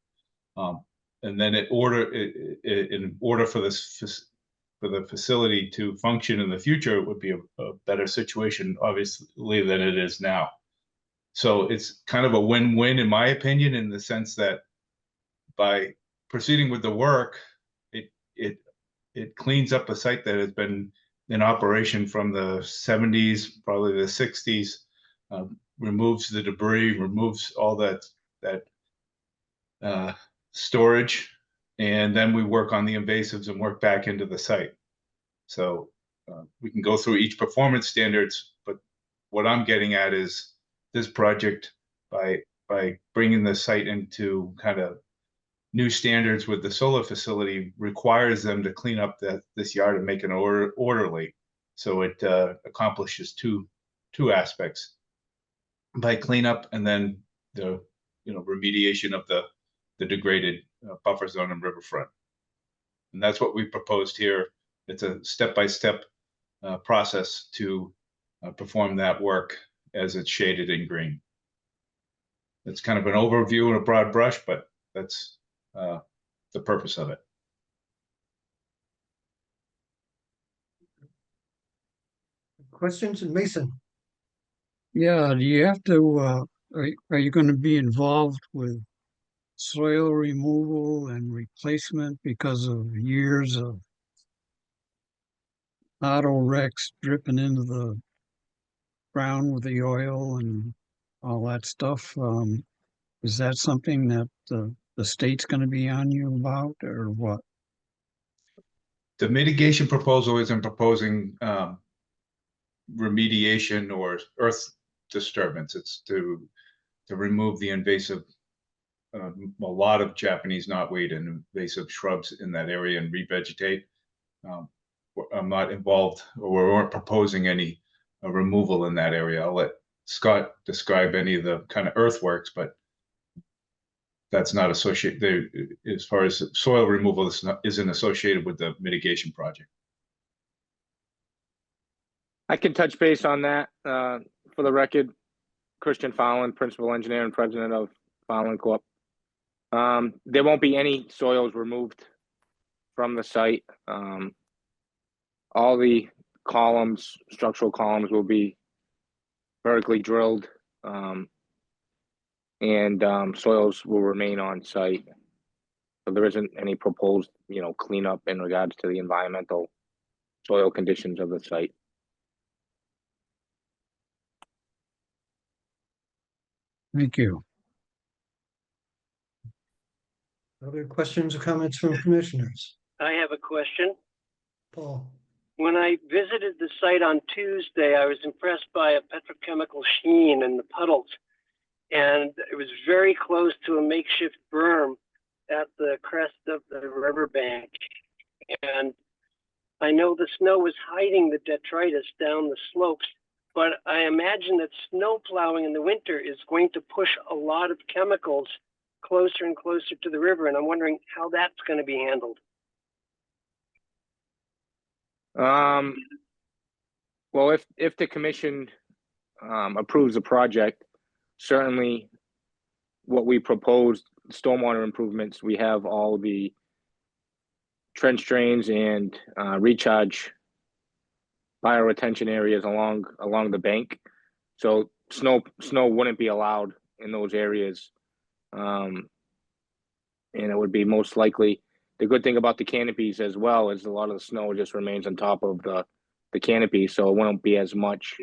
And then in order for the facility to function in the future, it would be a better situation, obviously, than it is now. So it's kind of a win-win, in my opinion, in the sense that by proceeding with the work, it cleans up a site that has been in operation from the 70s, probably the 60s, removes the debris, removes all that storage, and then we work on the invasives and work back into the site. So we can go through each performance standards, but what I'm getting at is this project, by by bringing the site into kind of new standards with the solar facility requires them to clean up this yard and make it orderly. So it accomplishes two aspects by cleanup and then the remediation of the degraded buffer zone and riverfront. And that's what we proposed here. It's a step-by-step process to perform that work as it's shaded in green. It's kind of an overview and a broad brush, but that's the purpose of it. Questions? And Mason? Yeah, do you have to, are you going to be involved with soil removal and replacement because of years of auto wrecks dripping into the ground with the oil and all that stuff? Is that something that the state's going to be on you about, or what? The mitigation proposal isn't proposing remediation or earth disturbance. It's to remove the invasive, a lot of Japanese knotweed and invasive shrubs in that area and revegetate. I'm not involved, or we weren't proposing any removal in that area. I'll let Scott describe any of the kind of earthworks, but that's not associated. As far as soil removal, isn't associated with the mitigation project. I can touch base on that. For the record, Christian Fowlin, principal engineer and president of Fowlin Corp. There won't be any soils removed from the site. All the columns, structural columns, will be vertically drilled, and soils will remain on site. So there isn't any proposed, cleanup in regards to the environmental soil conditions of the site. Thank you. Other questions or comments from commissioners? I have a question. Paul? When I visited the site on Tuesday, I was impressed by a petrochemical sheen in the puddles. And it was very close to a makeshift berm at the crest of the riverbank. And I know the snow was hiding the detritus down the slopes, but I imagine that snow plowing in the winter is going to push a lot of chemicals closer and closer to the river. And I'm wondering how that's going to be handled. Well, if the commission approves the project, certainly what we proposed, stormwater improvements, we have all the trench drains and recharge bioretention areas along the bank. So snow wouldn't be allowed in those areas. And it would be most likely, the good thing about the canopies as well is a lot of the snow just remains on top of the canopy, so it won't be as much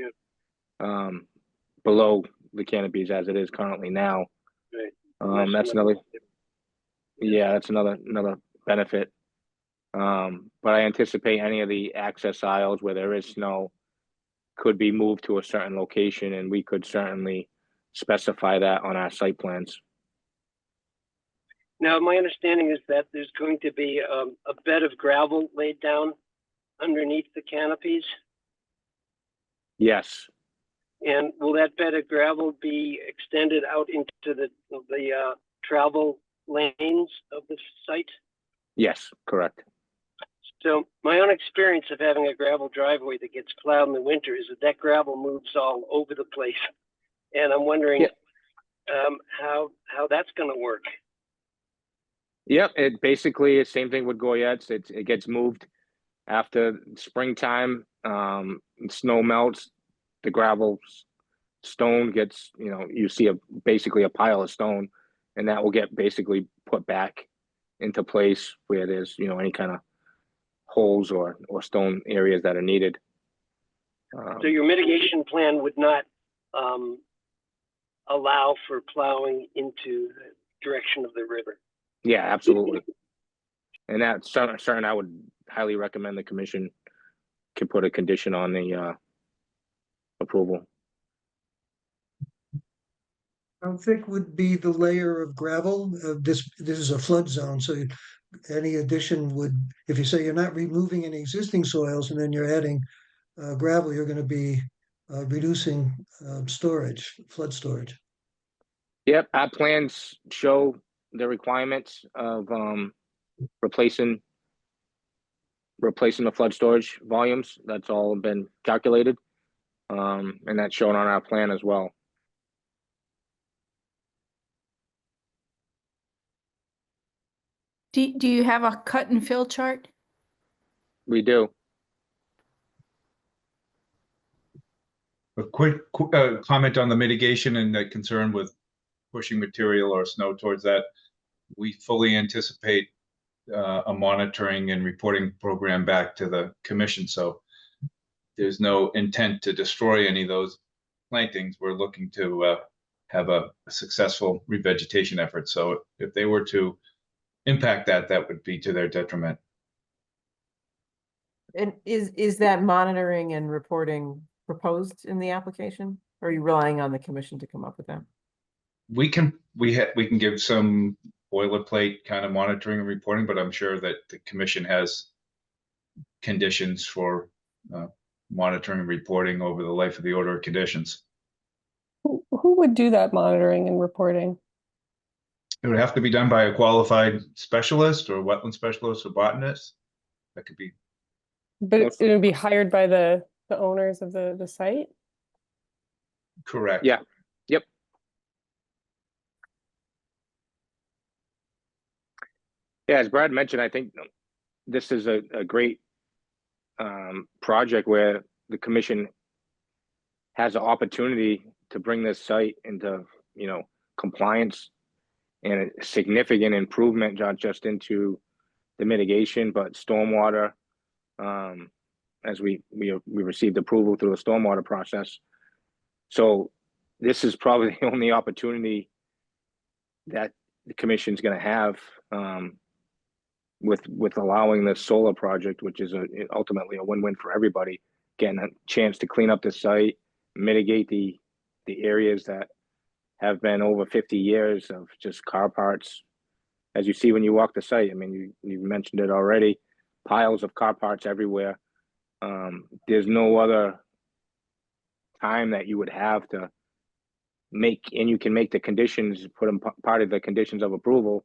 below the canopies as it is currently now. Right. That's another benefit. But I anticipate any of the access aisles where there is snow could be moved to a certain location, and we could certainly specify that on our site plans. Now, my understanding is that there's going to be a bed of gravel laid down underneath the canopies. Yes. And will that bed of gravel be extended out into the travel lanes of the site? Yes, correct. So my own experience of having a gravel driveway that gets plowed in the winter is that gravel moves all over the place. And I'm wondering how that's going to work. Yep, it basically is same thing with Goyettes. It gets moved after springtime. Snow melts, the gravel stone gets, you see basically a pile of stone, and that will get basically put back into place where there's any kind of holes or stone areas that are needed. So your mitigation plan would not allow for plowing into the direction of the river. Yeah, absolutely. And that's certain I would highly recommend the commission could put a condition on the approval. How thick would be the layer of gravel? This is a flood zone, so any addition would, if you say you're not removing any existing soils and then you're adding gravel, you're going to be reducing storage, flood storage. Yep, our plans show the requirements of replacing the flood storage volumes. That's all been calculated. And that's shown on our plan as well. Do you have a cut and fill chart? We do. A quick comment on the mitigation and the concern with pushing material or snow towards that. We fully anticipate a monitoring and reporting program back to the commission. So there's no intent to destroy any of those plantings. We're looking to have a successful revegetation effort. So if they were to impact that, that would be to their detriment. And is that monitoring and reporting proposed in the application? Or are you relying on the commission to come up with that? We can give some boilerplate kind of monitoring and reporting, but I'm sure that the commission has conditions for monitoring and reporting over the life of the order of conditions. Who would do that monitoring and reporting? It would have to be done by a qualified specialist or wetland specialist or botanist. That could be. But it would be hired by the owners of the site? Correct. Yeah. Yep. Yeah, as Brad mentioned, I think this is a great project where the commission has an opportunity to bring this site into, compliance and a significant improvement, not just into the mitigation, but stormwater. As we received approval through the stormwater process. So this is probably the only opportunity that the commission's going to have with allowing this solar project, which is ultimately a win-win for everybody, getting a chance to clean up the site, mitigate the areas that have been over 50 years of just car parts. As you see when you walk the site, I mean, you mentioned it already, piles of car parts everywhere. There's no other time that you would have to make, and you can make the conditions, put them part of the conditions of approval,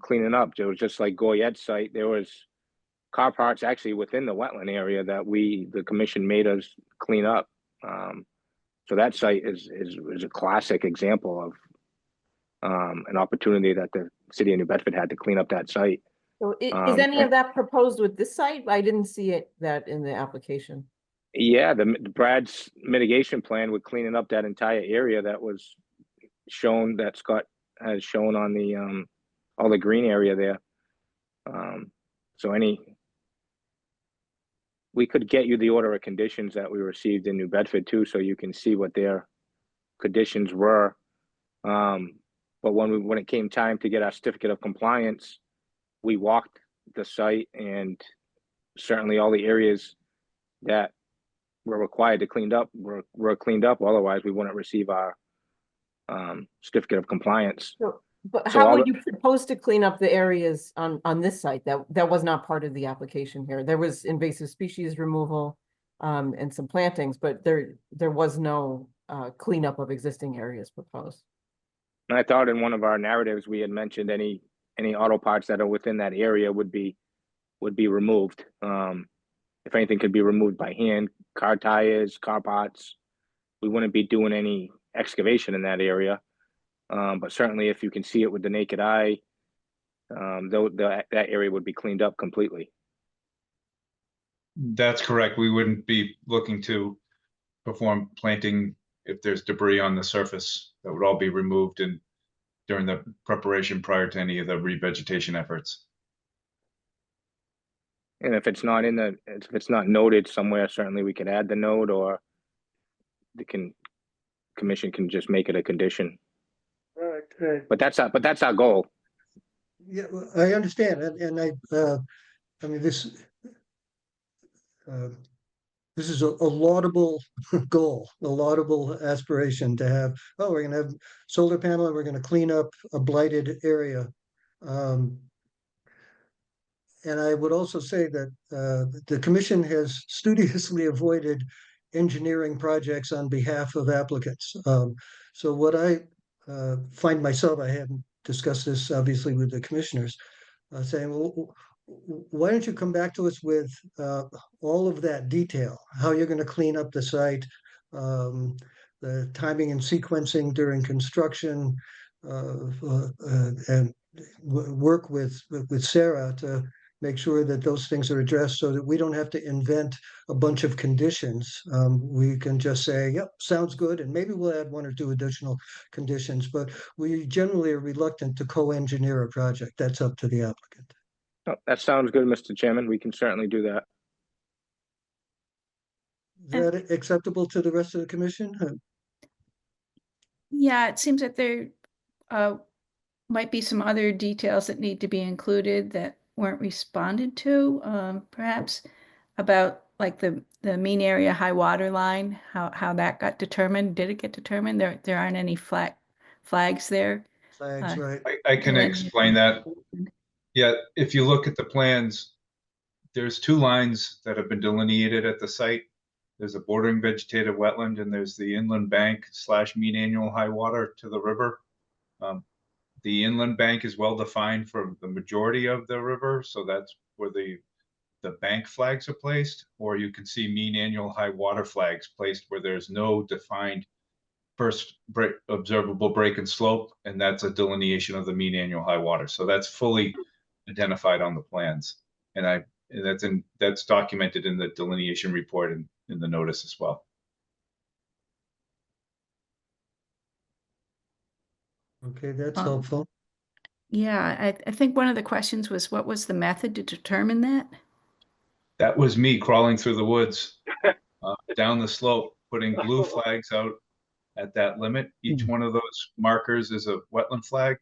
cleaning up. It was just like Goyette's site. There was car parts actually within the wetland area that the commission made us clean up. So that site is a classic example of an opportunity that the city of New Bedford had to clean up that site. So is any of that proposed with this site? I didn't see that in the application. Yeah, the Brad's mitigation plan with cleaning up that entire area that was shown, that Scott has shown on the all the green area there. So we could get you the order of conditions that we received in New Bedford too, so you can see what their conditions were. But when it came time to get our certificate of compliance, we walked the site, and certainly all the areas that were required to cleaned up were cleaned up. Otherwise, we wouldn't receive our certificate of compliance. But So how would you propose to clean up the areas on this site that was not part of the application here? There was invasive species removal and some plantings, but there was no cleanup of existing areas proposed. And I thought in one of our narratives we had mentioned any auto parts that are within that area would be removed. If anything could be removed by hand, car tires, car parts. We wouldn't be doing any excavation in that area. But certainly if you can see it with the naked eye, that area would be cleaned up completely. That's correct. We wouldn't be looking to perform planting if there's debris on the surface. That would all be removed during the preparation prior to any of the revegetation efforts. And if it's not if it's not noted somewhere, certainly we could add the note, or the commission can just make it a condition. Right. But that's our goal. Yeah, well, I understand, and I mean this. this is a laudable goal, a laudable aspiration to have, oh, we're gonna have solar panel and we're gonna clean up a blighted area. Um, and I would also say that the commission has studiously avoided engineering projects on behalf of applicants. So what I find myself, I haven't discussed this obviously with the commissioners, saying, well, why don't you come back to us with all of that detail, how you're going to clean up the site, the timing and sequencing during construction, and work with Sarah to make sure that those things are addressed so that we don't have to invent a bunch of conditions. We can just say, yep, sounds good, and maybe we'll add one or two additional conditions, but we generally are reluctant to co-engineer a project. That's up to the applicant. Oh, that sounds good, Mr. Chairman. We can certainly do that. Is that acceptable to the rest of the commission? Yeah, it seems that there might be some other details that need to be included that weren't responded to, perhaps about like the mean area high water line, how that got determined. Did it get determined? There aren't any flags there. Flags, right. I can explain that. Yeah, if you look at the plans, there's two lines that have been delineated at the site. There's a bordering vegetative wetland and there's the inland bank / mean annual high water to the river. The inland bank is well defined for the majority of the river, so that's where the bank flags are placed, or you can see mean annual high water flags placed where there's no defined first observable break and slope, and that's a delineation of the mean annual high water. So that's fully identified on the plans, and that's documented in the delineation report and in the notice as well. Okay, that's helpful. Yeah, I think one of the questions was, what was the method to determine that? That was me crawling through the woods, down the slope, putting blue flags out at that limit. Each one of those markers is a wetland flag.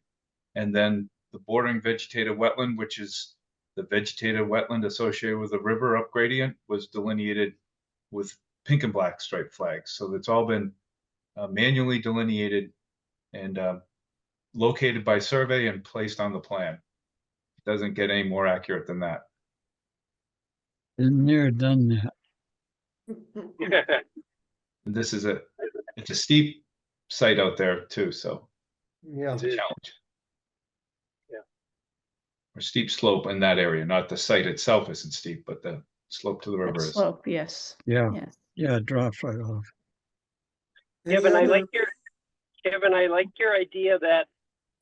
And then the bordering vegetative wetland, which is the vegetative wetland associated with the river up gradient, was delineated with pink and black striped flags. So it's all been manually delineated and located by survey and placed on the plan. It doesn't get any more accurate than that. Been there, done that. And this is it's a steep site out there too, so Yeah. it's a challenge. Yeah. Or steep slope in that area, not the site itself isn't steep, but the slope to the river is. Slope, yes. Yeah, Yes. yeah, it drops right off. Kevin, I like your idea that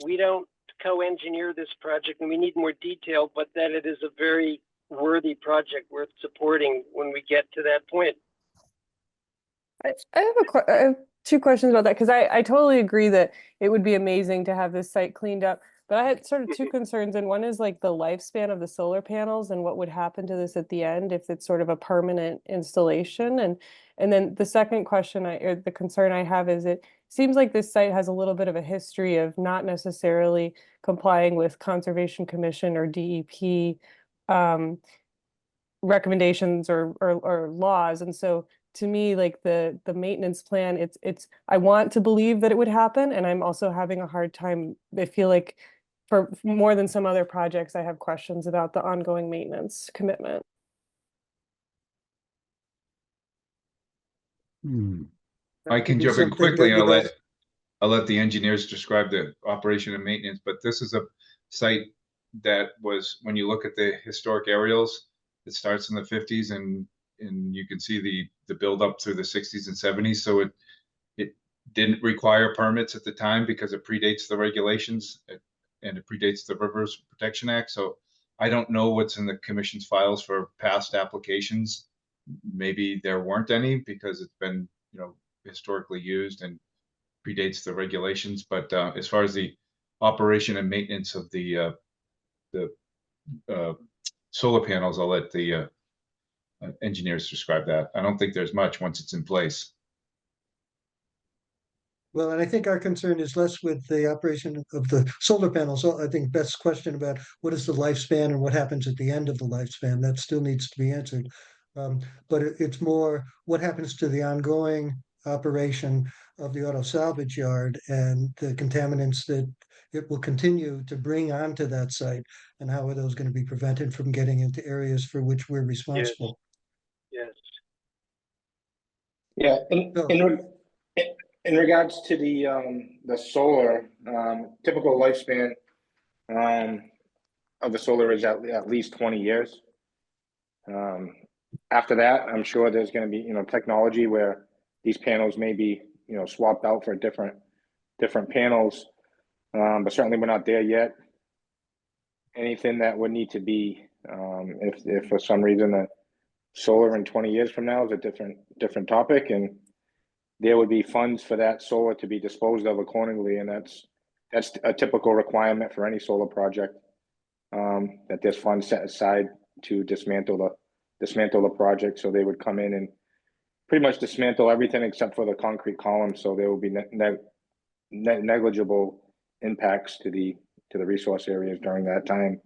we don't co-engineer this project and we need more detail, but that it is a very worthy project worth supporting when we get to that point. I have two questions about that, because I totally agree that it would be amazing to have this site cleaned up. But I had sort of two concerns, and one is like the lifespan of the solar panels and what would happen to this at the end if it's sort of a permanent installation. And then the second question or the concern I have is it seems like this site has a little bit of a history of not necessarily complying with Conservation Commission or DEP recommendations or laws. And so to me, like the maintenance plan, it's I want to believe that it would happen, and I'm also having a hard time. I feel like for more than some other projects, I have questions about the ongoing maintenance commitment. I can jump in quickly and I'll let the engineers describe the operation and maintenance, but this is a site that was, when you look at the historic aerials, it starts in the 50s and you can see the build up through the 60s and 70s. So it didn't require permits at the time because it predates the regulations and it predates the Rivers Protection Act. So I don't know what's in the commission's files for past applications. Maybe there weren't any because it's been, historically used and predates the regulations. But as far as the operation and maintenance of the solar panels, I'll let the engineers describe that. I don't think there's much once it's in place. Well, and I think our concern is less with the operation of the solar panels. So I think Beth's question about what is the lifespan and what happens at the end of the lifespan, that still needs to be answered. But it's more what happens to the ongoing operation of the auto salvage yard and the contaminants that it will continue to bring onto that site, and how are those going to be prevented from getting into areas for which we're responsible? Yes. Yeah, So- in regards to the solar, typical lifespan of the solar is at least 20 years. After that, I'm sure there's going to be, technology where these panels may be, swapped out for different panels. But certainly we're not there yet. Anything that would need to be, if for some reason the solar in 20 years from now is a different topic, and there would be funds for that solar to be disposed of accordingly, and that's a typical requirement for any solar project, that there's funds set aside to dismantle the project. So they would come in and pretty much dismantle everything except for the concrete column. So there will be negligible impacts to the resource areas during that time.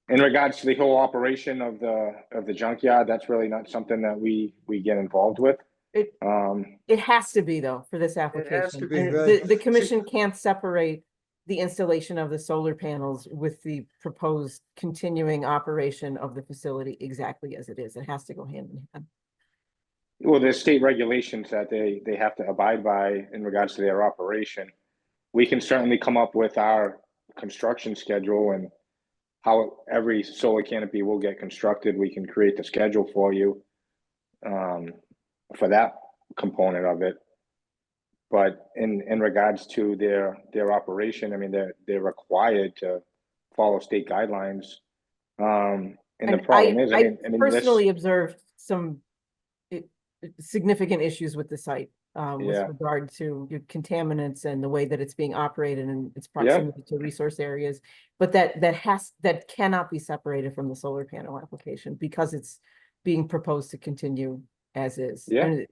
In regards to the whole operation of the junkyard, that's really not something that we get involved with. It has to be though, for this It has application. to be, And right. the commission can't separate the installation of the solar panels with the proposed continuing operation of the facility exactly as it is. It has to go hand in hand. Well, there's state regulations that they have to abide by in regards to their operation. We can certainly come up with our construction schedule and how every solar canopy will get constructed. We can create the schedule for you for that component of it. But in regards to their operation, I mean, they're required to follow state guidelines. And the problem is, I mean, personally observed some significant issues with the site with Yeah. regard to contaminants and the way that it's being operated and its proximity to resource areas. But that cannot be separated from the solar panel application because it's being proposed to continue as is. Yeah. And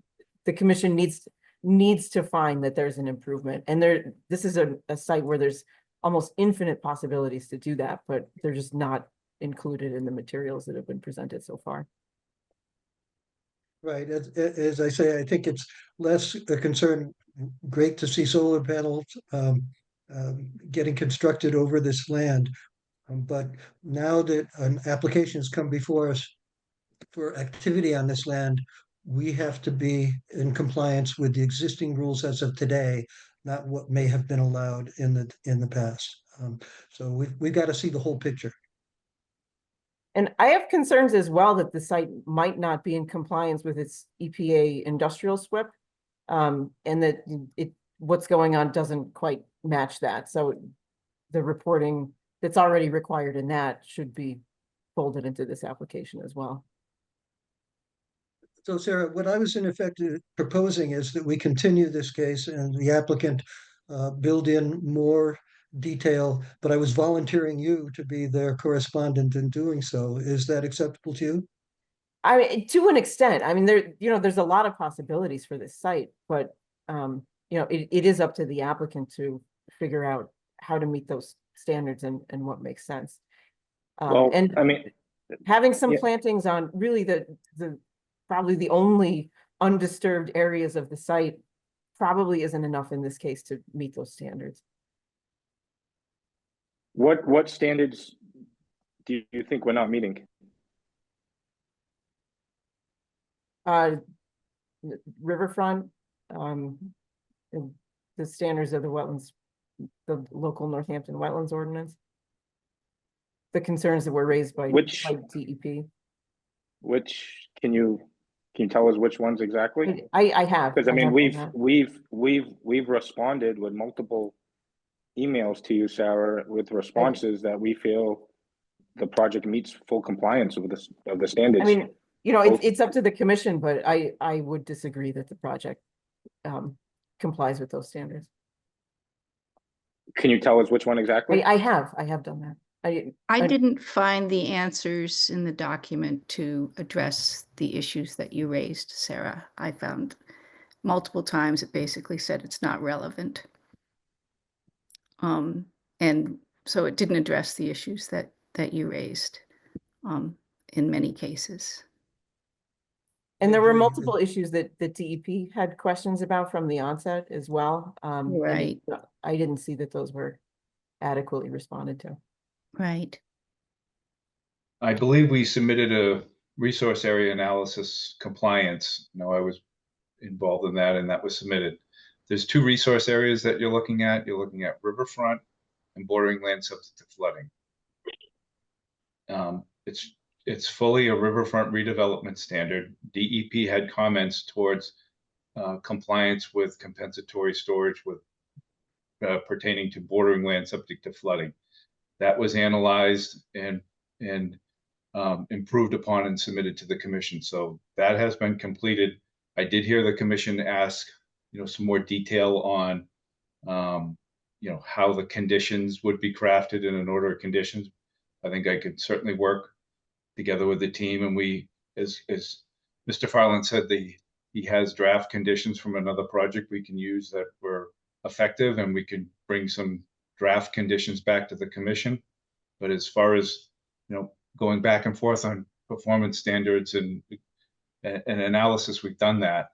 the commission needs to find that there's an improvement. And this is a site where there's almost infinite possibilities to do that, but they're just not included in the materials that have been presented so far. Right, as I say, I think it's less a concern. Great to see solar panels getting constructed over this land. But now that an application has come before us for activity on this land, we have to be in compliance with the existing rules as of today, not what may have been allowed in the past. So we've got to see the whole picture. And I have concerns as well that the site might not be in compliance with its EPA industrial SWIP, and that what's going on doesn't quite match that. So the reporting that's already required in that should be folded into this application as well. So Sarah, what I was in effect proposing is that we continue this case and the applicant build in more detail, but I was volunteering you to be their correspondent in doing so. Is that acceptable to you? I mean, to an extent. I mean, there's a lot of possibilities for this site, but it is up to the applicant to figure out how to meet those standards and what makes sense. Well, and I mean, having some yeah. plantings on really probably the only undisturbed areas of the site probably isn't enough in this case to meet those standards. What standards do you think we're not meeting? Riverfront, and the standards of the wetlands, the local Northampton wetlands ordinance. The concerns that were raised by DEP. Which can you tell us which ones exactly? I have. Because I mean, have we've responded with multiple emails to you, Sarah, with responses that we feel the project meets full compliance of the standards. I mean, it's up to the commission, but I would disagree that the project complies with those standards. Can you tell us which one exactly? I have done that. I didn't find the answers in the document to address the issues that you raised, Sarah. I found multiple times it basically said it's not relevant. And so it didn't address the issues that you raised in many cases. And there were agree. multiple issues that the DEP had questions about from the onset as well. And Right. I didn't see that those were adequately responded to. Right. I believe we submitted a resource area analysis compliance. No, I was involved in that, and that was submitted. There's two resource areas that you're looking at. You're looking at riverfront and bordering land subject to flooding. It's fully a riverfront redevelopment standard. DEP had comments towards compliance with compensatory storage with pertaining to bordering land subject to flooding. That was analyzed and improved upon and submitted to the commission. So that has been completed. I did hear the commission ask, some more detail on, how the conditions would be crafted in an order of conditions. I think I could certainly work together with the team, and we, as Mr. Farland said, he has draft conditions from another project we can use that were effective, and we can bring some draft conditions back to the commission. But as far as, going back and forth on performance standards and analysis, we've done that.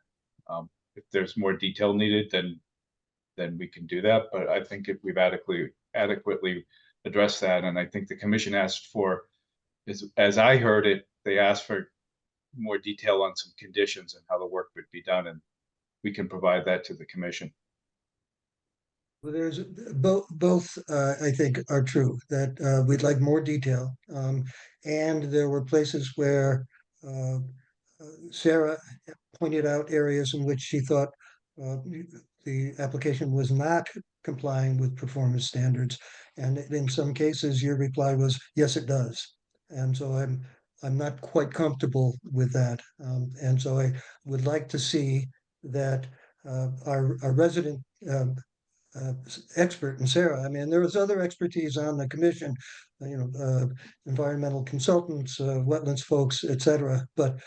If there's more detail needed, then we can do that. But I think if we've adequately addressed that, and I think the commission asked for, as I heard it, they asked for more detail on some conditions and how the work would be done, and we can provide that to the commission. Well, there's both I think are true, that we'd like more detail. And there were places where Sarah pointed out areas in which she thought the application was not complying with performance standards. And in some cases, your reply was, yes, it does. And so I'm not quite comfortable with that. And so I would like to see that our resident expert, and Sarah, I mean, there was other expertise on the commission, environmental consultants, wetlands folks, etc. But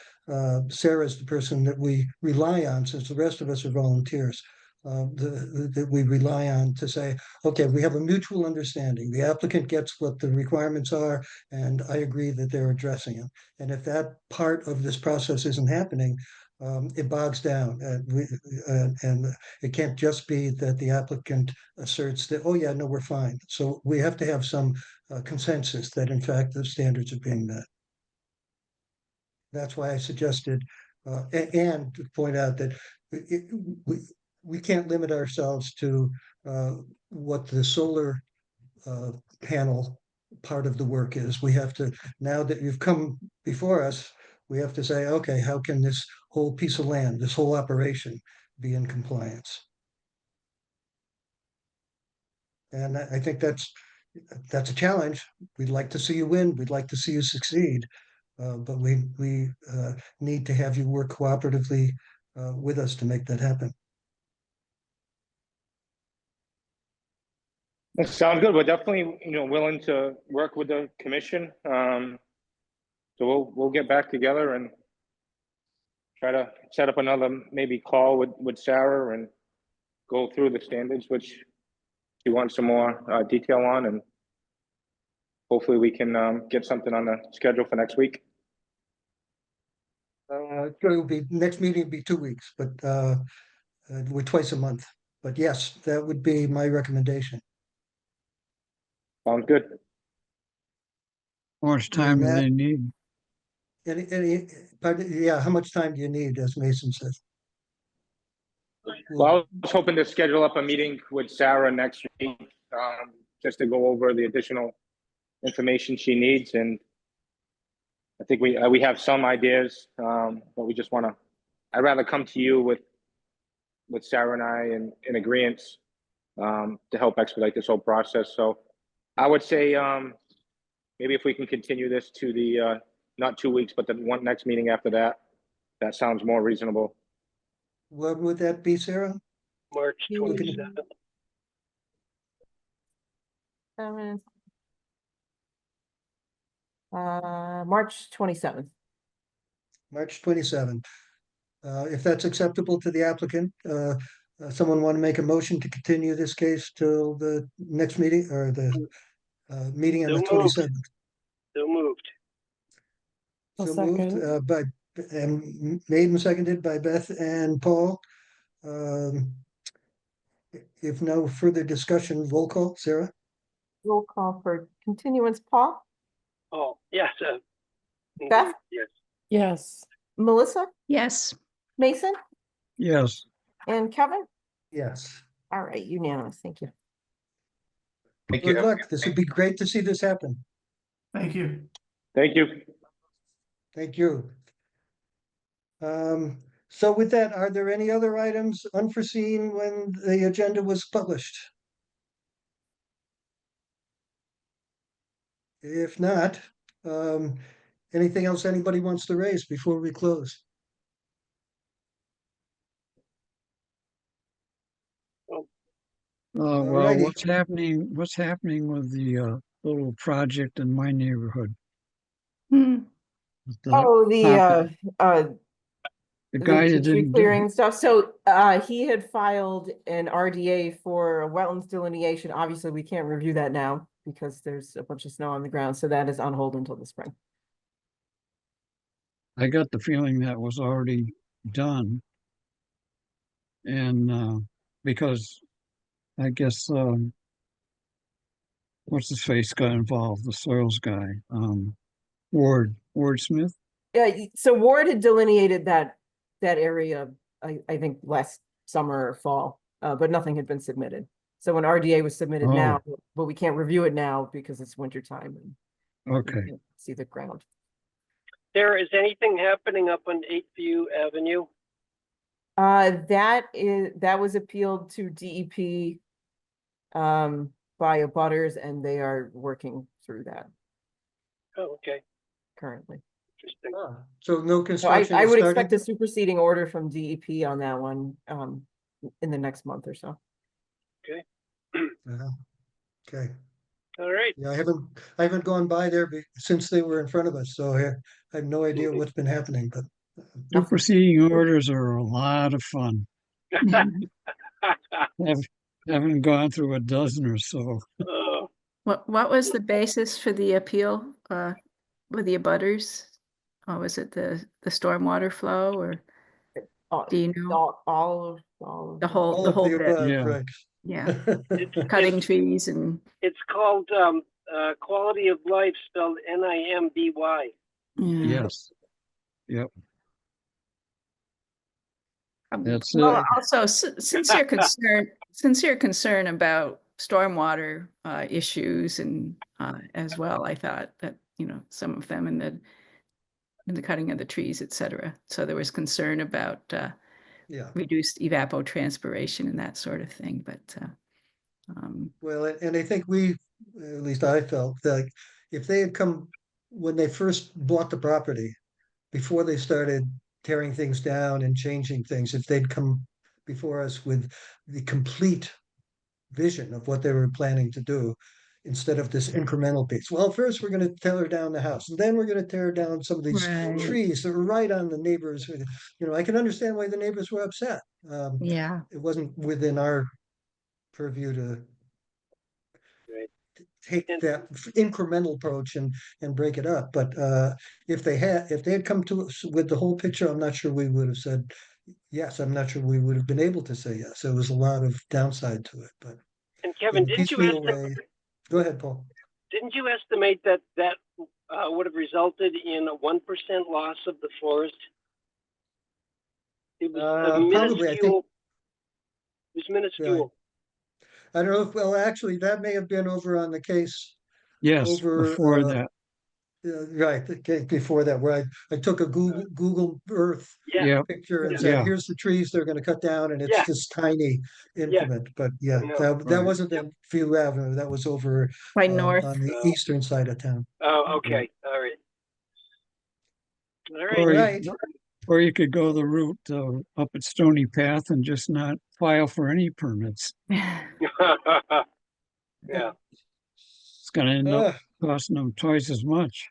Sarah is the person that we rely on, since the rest of us are volunteers, that we rely on to say, okay, we have a mutual understanding. The applicant gets what the requirements are, and I agree that they're addressing them. And if that part of this process isn't happening, it bogs down, and it can't just be that the applicant asserts that, oh yeah, no, we're fine. So we have to have some consensus that in fact the standards are being met. That's why I suggested, and to point out that we can't limit ourselves to what the solar panel part of the work is. We have to, now that you've come before us, we have to say, okay, how can this whole piece of land, this whole operation be in compliance? And I think that's a challenge. We'd like to see you win. We'd like to see you succeed. But we need to have you work cooperatively with us to make that happen. That sounds good. We're definitely, willing to work with the commission. So we'll get back together and try to set up another maybe call with Sarah and go through the standards, which she wants some more detail on, and hopefully we can get something on the schedule for next week. It will be, next meeting will be 2 weeks, but we're twice a month. But yes, that would be my recommendation. Sounds good. How much time do they need? Yeah, how much time do you need, as Mason says? Well, I was hoping to schedule up a meeting with Sarah next week, just to go over the additional information she needs. And I think we have some ideas, but we just want to, I'd rather come to you with Sarah and I in agreement to help expedite this whole process. So I would say maybe if we can continue this to the, not 2 weeks, but the next meeting after that, that sounds more reasonable. What would that be, Sarah? March 27th. March 27th. March 27th. If that's acceptable to the applicant, someone want to make a motion to continue this case till the next meeting, or the meeting on the 27th? So moved. So moved by and made and seconded by Beth and Paul. If no further discussion, roll call, Sarah? Roll call for continuance, Paul, Oh, yes, Beth, yes. Yes. Melissa, Yes. Mason, Yes, and Kevin. Yes. All right, unanimous. Thank you. Thank you. Good luck. This would be great to see this happen. Thank you. Thank you. Thank you. So with that, are there any other items unforeseen when the agenda was published? If not, anything else anybody wants to raise before we close? well, Alrighty. what's happening with the little project in my neighborhood? Hmm. The Oh, the guy the that tree didn't clearing stuff. So he had filed an RDA for a wetlands delineation. Obviously, we can't review that now because there's a bunch of snow on the ground. So that is on hold until the spring. I got the feeling that was already done. And because I guess what's his face got involved, the soils guy, Ward Smith. Yeah, so Ward had delineated that area, I think last summer or fall, but nothing had been submitted. So an RDA was submitted now, but we can't review it now because it's winter time and we Okay, can't see the ground. Sarah, is anything happening up on 8th View Avenue? That was appealed to DEP by abutters, and they are working through that Oh, okay, currently. interesting. So no So construction I is would starting? expect a superseding order from DEP on that one in the next month or so. Okay. All right. Yeah, I haven't gone by there since they were in front of us, so I have no idea what's been happening, but superseding orders are a lot of fun. Haven't gone through a dozen or so. Oh, What was the basis for the appeal with the abutters? Or was it the stormwater flow, or do you know? All of The all of whole the bit? above, Yeah. right? Yeah, it's cutting trees and it's called quality of life, spelled NIMBY. yeah. Yes. Yep. That's Well, it. also sincere concern about stormwater issues and as well. I thought that, some of them in the cutting of the trees, et cetera. So there was concern about Yeah. reduced evapotranspiration and that sort of thing. But Well, and I think at least I felt that if they had come when they first bought the property, before they started tearing things down and changing things, if they'd come before us with the complete vision of what they were planning to do, instead of this incremental piece. Well, first we're going to tear down the house, and then we're going to tear down some of these Right. trees that were right on the neighbors. I can understand why the neighbors were upset. yeah, It wasn't within our purview to Right. take And that incremental approach and break it up. But if they had come to us with the whole picture, I'm not sure we would have said yes. I'm not sure we would have been able to say yes. There was a lot of downside to it, but Kevin, in a piecemeal way. Go ahead, Paul. didn't you estimate that would have resulted in a 1% loss of the forest? It was Probably, I think. It was minuscule. I don't know if, well, actually, that may have been over on the case Yes, over, before that. right, the case before that, where I took a Google Earth Yeah. Yep. picture and Yeah. said, Yeah. here's the trees they're gonna cut down, and it's Yeah. this tiny increment, but yeah, I know. that Right. wasn't the View Avenue, that was over by north. on the Oh. eastern side of town. Oh, okay. All right. All Or right. you, or you could go the route up at Stony Path and just not file for any permits. Yeah. It's gonna end Uh, up costing them twice as much.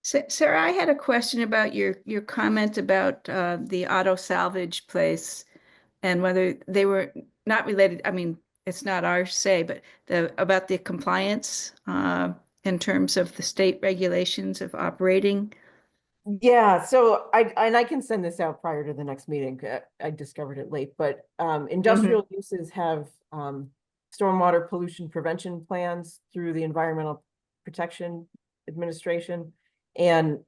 Sarah, I had a question about your comment about the auto salvage place and whether they were not related. I mean, it's not our say, but about the compliance in terms of the state regulations of operating Yeah, so I can send this out prior to the next meeting. I discovered it late, but industrial uses have stormwater pollution prevention plans through the Environmental Protection Administration. And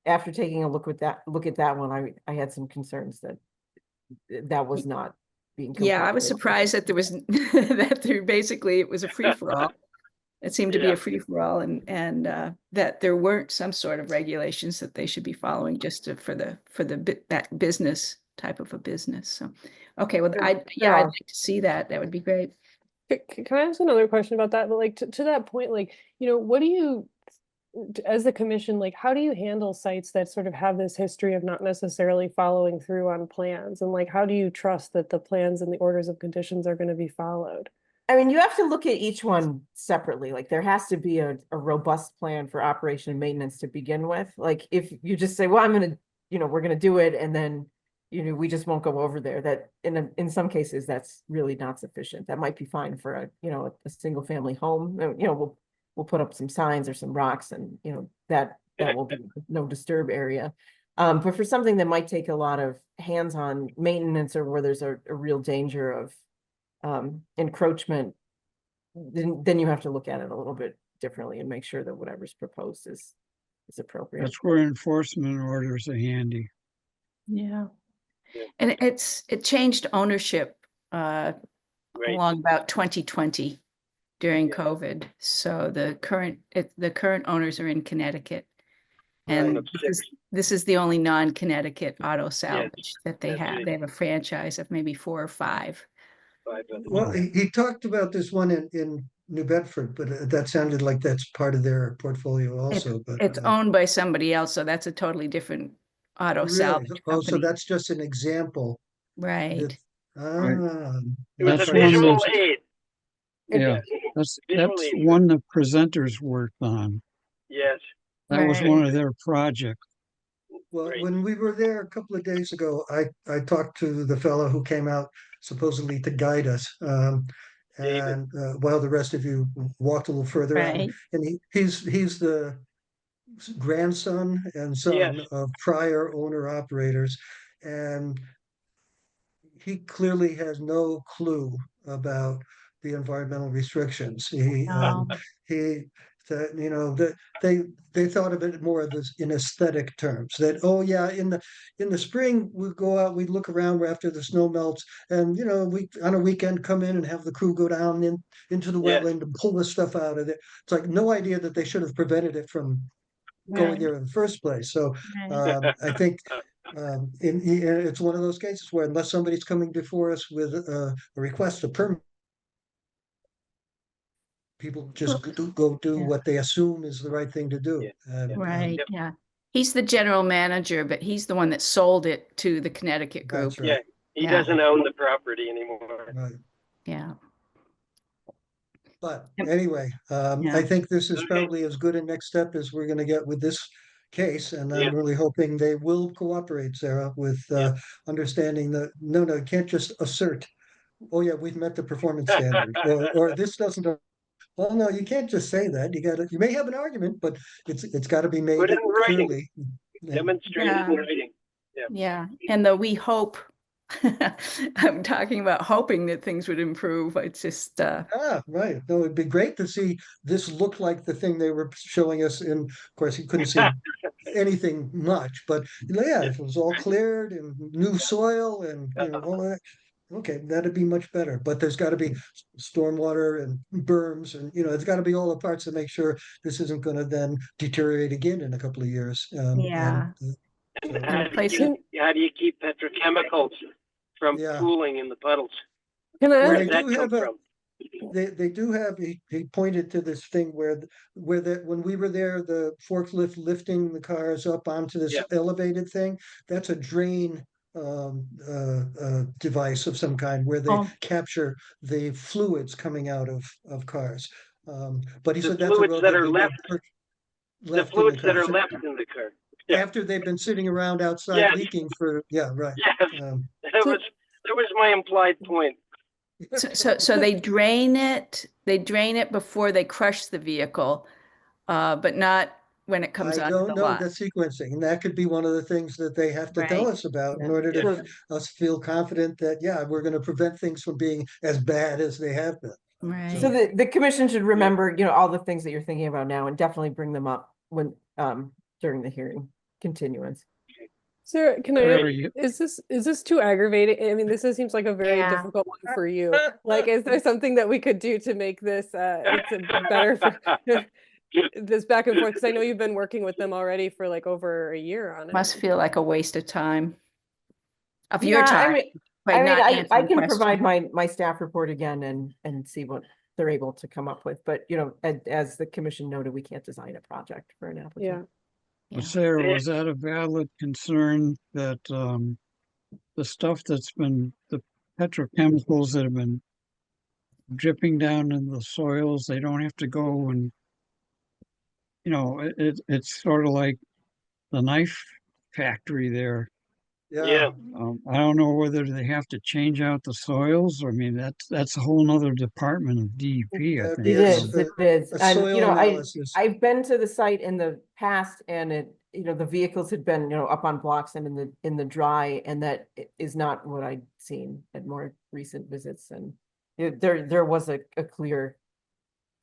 after taking a look at that one, I had some concerns that was not being. Yeah, I was completely- surprised that there was that there basically it was a free for all. It seemed to be Yeah. a free for all, and that there weren't some sort of regulations that they should be following just for that business type of a business. So, okay, well, I'd like to see that. That would be great. Can I ask another question about that? But like to that point, like, what do you, as the commission, like, how do you handle sites that sort of have this history of not necessarily following through on plans? And like, how do you trust that the plans and the orders of conditions are going to be followed? I mean, you have to look at each one separately. Like there has to be a robust plan for operation and maintenance to begin with. Like if you just say, well, we're gonna do it, and then, we just won't go over there. That in some cases, that's really not sufficient. That might be fine for a single family home. We'll put up some signs or some rocks, and that will be no disturb area. But for something that might take a lot of hands-on maintenance, or where there's a real danger of encroachment, then you have to look at it a little bit differently and make sure that whatever's proposed is appropriate. That's where enforcement orders are handy. Yeah, and it changed ownership along about 2020 during COVID. So the current owners are in Connecticut, and this is the only non-Connecticut auto salvage that they have. right. They have a franchise of maybe 4 or 5. Well, he talked about this one in New Bedford, but that sounded like that's part of their portfolio also. It's owned by somebody else, so that's a totally different auto really? salvage Oh, company. so that's just an example. Right. It was That's a one visual that's- aid. Yeah, that's Visual aid. one the presenters worked on. Yes. That was Right. one of their projects. Well, Great. when we were there a couple of days ago, I talked to the fellow who came out supposedly to guide us. David. And while the rest of you walked a little further out, Right. and he's the grandson and son Yes. of prior owner operators, and he clearly has no clue about the environmental restrictions. That they thought of it more of as in aesthetic terms. That, oh yeah, in the spring we go out, we look around after the snow melts, and we on a weekend come in and have the crew go down into the Yes. wetland and pull the stuff out of it. It's like no idea that they should have prevented it from going Right. there in the first place. So Right. I think it's one of those cases where unless somebody's coming before us with a request for permit, people just go do Yeah. what they assume is the right thing to do. Yeah. And, Right. Yep. Yeah. He's the general manager, but he's the one that sold it to the Connecticut group. That's right. Yeah. He Yeah. doesn't own the property anymore. Right. Yeah. But Yep. anyway, Yeah. I think this is Okay. probably as good a next step as we're going to get with this case, and Yeah. I'm really hoping they will cooperate, Sarah, with Yeah. understanding that no, you can't just assert, oh yeah, we've met the performance standard, or this doesn't. Well, no, you can't just say that. You may have an argument, but it's got to be made Put it in writing. clearly. Yeah. Demonstrated Yeah. in writing. Yeah. And we hope, I'm talking about hoping that things would improve. It's just, Right. No, it'd be great to see this look like the thing they were showing us. Of course, you couldn't see anything much, but yeah, if it was all cleared and new soil and all that. Okay, that'd be much better. But there's got to be stormwater and berms, and it's got to be all the parts to make sure this isn't going to then deteriorate again in a couple of years. Yeah. And And how the do place you keep petrochemicals from Yeah. pooling in the puddles? Can I Well, Where they does that do come have from? they do have, he pointed to this thing where when we were there, the forklift lifting the cars up onto this Yeah. elevated thing, that's a drain device of some kind where they Oh. capture the fluids coming out of cars. But he The said that's a fluids road that that are they left. won't The left in fluids that car. are So left in the car. Yeah. after they've been sitting around outside Yes. leaking for, yeah, right. Yes, Um, that was my implied point. so they drain it before they crush the vehicle, but not when it comes I onto don't the know lot. the sequencing, and that could be one of the things that they have to tell Right. us about in Yeah. order to So- us feel confident that, yeah, we're gonna prevent things from being as bad as they have been. Right. So the commission should remember, all the things that you're thinking about now and definitely bring them up when, during the hearing continuance. Sarah, can Whatever I, you- is this too aggravating? I mean, this seems like a very Yeah. difficult one for you. Like, is there something that we could do to make this, it's a better for this back and forth? Because I know you've been working with them already for like over a year on it. Must feel like a waste of time. Of your Yeah, time. by not I answering can provide questions. my staff report again and see what they're able to come up with, but as the commission noted, we can't design a project for an Yeah. applicant. Yeah. But Sarah, was that a valid concern that the stuff that's been, the petrochemicals that have been dripping down in the soils, they don't have to go and, it's sort of like the knife factory there. Yeah, I don't know whether they have to change out the soils, or I mean, that's a whole nother department of DEP, I That'd think. be It a- is, it is. a And, soil analysis. I've been to the site in the past and the vehicles had been, up on blocks and in the dry, and that is not what I'd seen at more recent visits. And there was a clear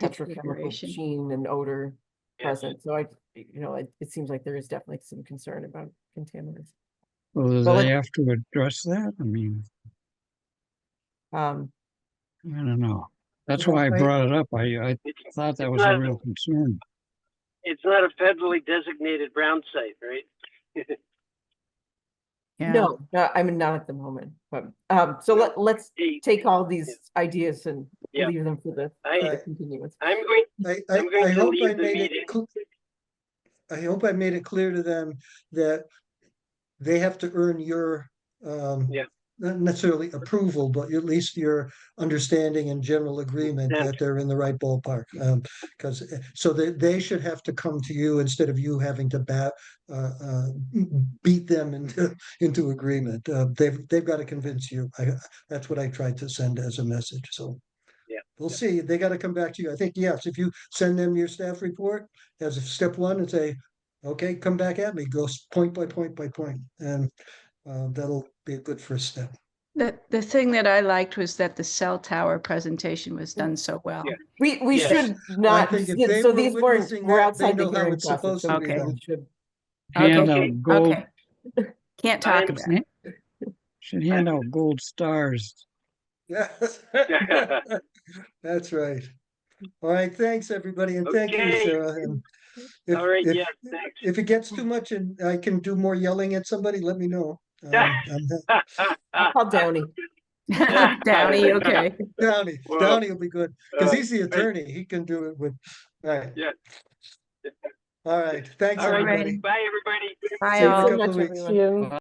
petrochemical Deterioration. sheen and odor Yes. present. So it seems like there is definitely some concern about contaminants. Well, do Well, they have to address that? I mean, Um, I don't know. That's Well, why I I- brought it up. I It's, thought that it's was a not- real concern. it's not a federally designated brown site, right? Yeah. no, I mean, not at the moment, but, so let's take all these ideas and Yeah. leave them for the I- continuance. I'm going, I'm going I to hope I leave the made meeting. it, I hope I made it clear to them that they have to earn your, Yeah. not necessarily approval, but at least your understanding and general agreement Yeah. that they're in the right ballpark. Because, so they should have to come to you instead of you having to beat them into agreement. They've got to convince you. That's what I tried to send as a message, so. Yeah. We'll see. They got to come back to you. I think, yes, if you send them your staff report as a step one and say, okay, come back at me, go point by point by point. And that'll be a good first step. The thing that I liked was that the cell tower presentation was done so well. Yeah. We Yes. should not, think if they so were these witnessing we're that, outside they the know how hearing it's process, supposed so to be Okay. done. we should. Hand Okay. out gold, Okay. Can't talk I'm- about it. should hand out gold stars. Yes. That's right. All right, thanks, everybody, and thank you, Okay. Sarah. And if, All right, if, yeah, thanks. if it gets too much and I can do more yelling at somebody, let me know. I'll call Downey. Downey, okay. Downey Well, will be good, because he's the attorney. He can do it with, right. Yeah. All right, thanks, All right, everybody. bye, everybody. Bye See you in a all. couple much, of weeks. everyone. See you.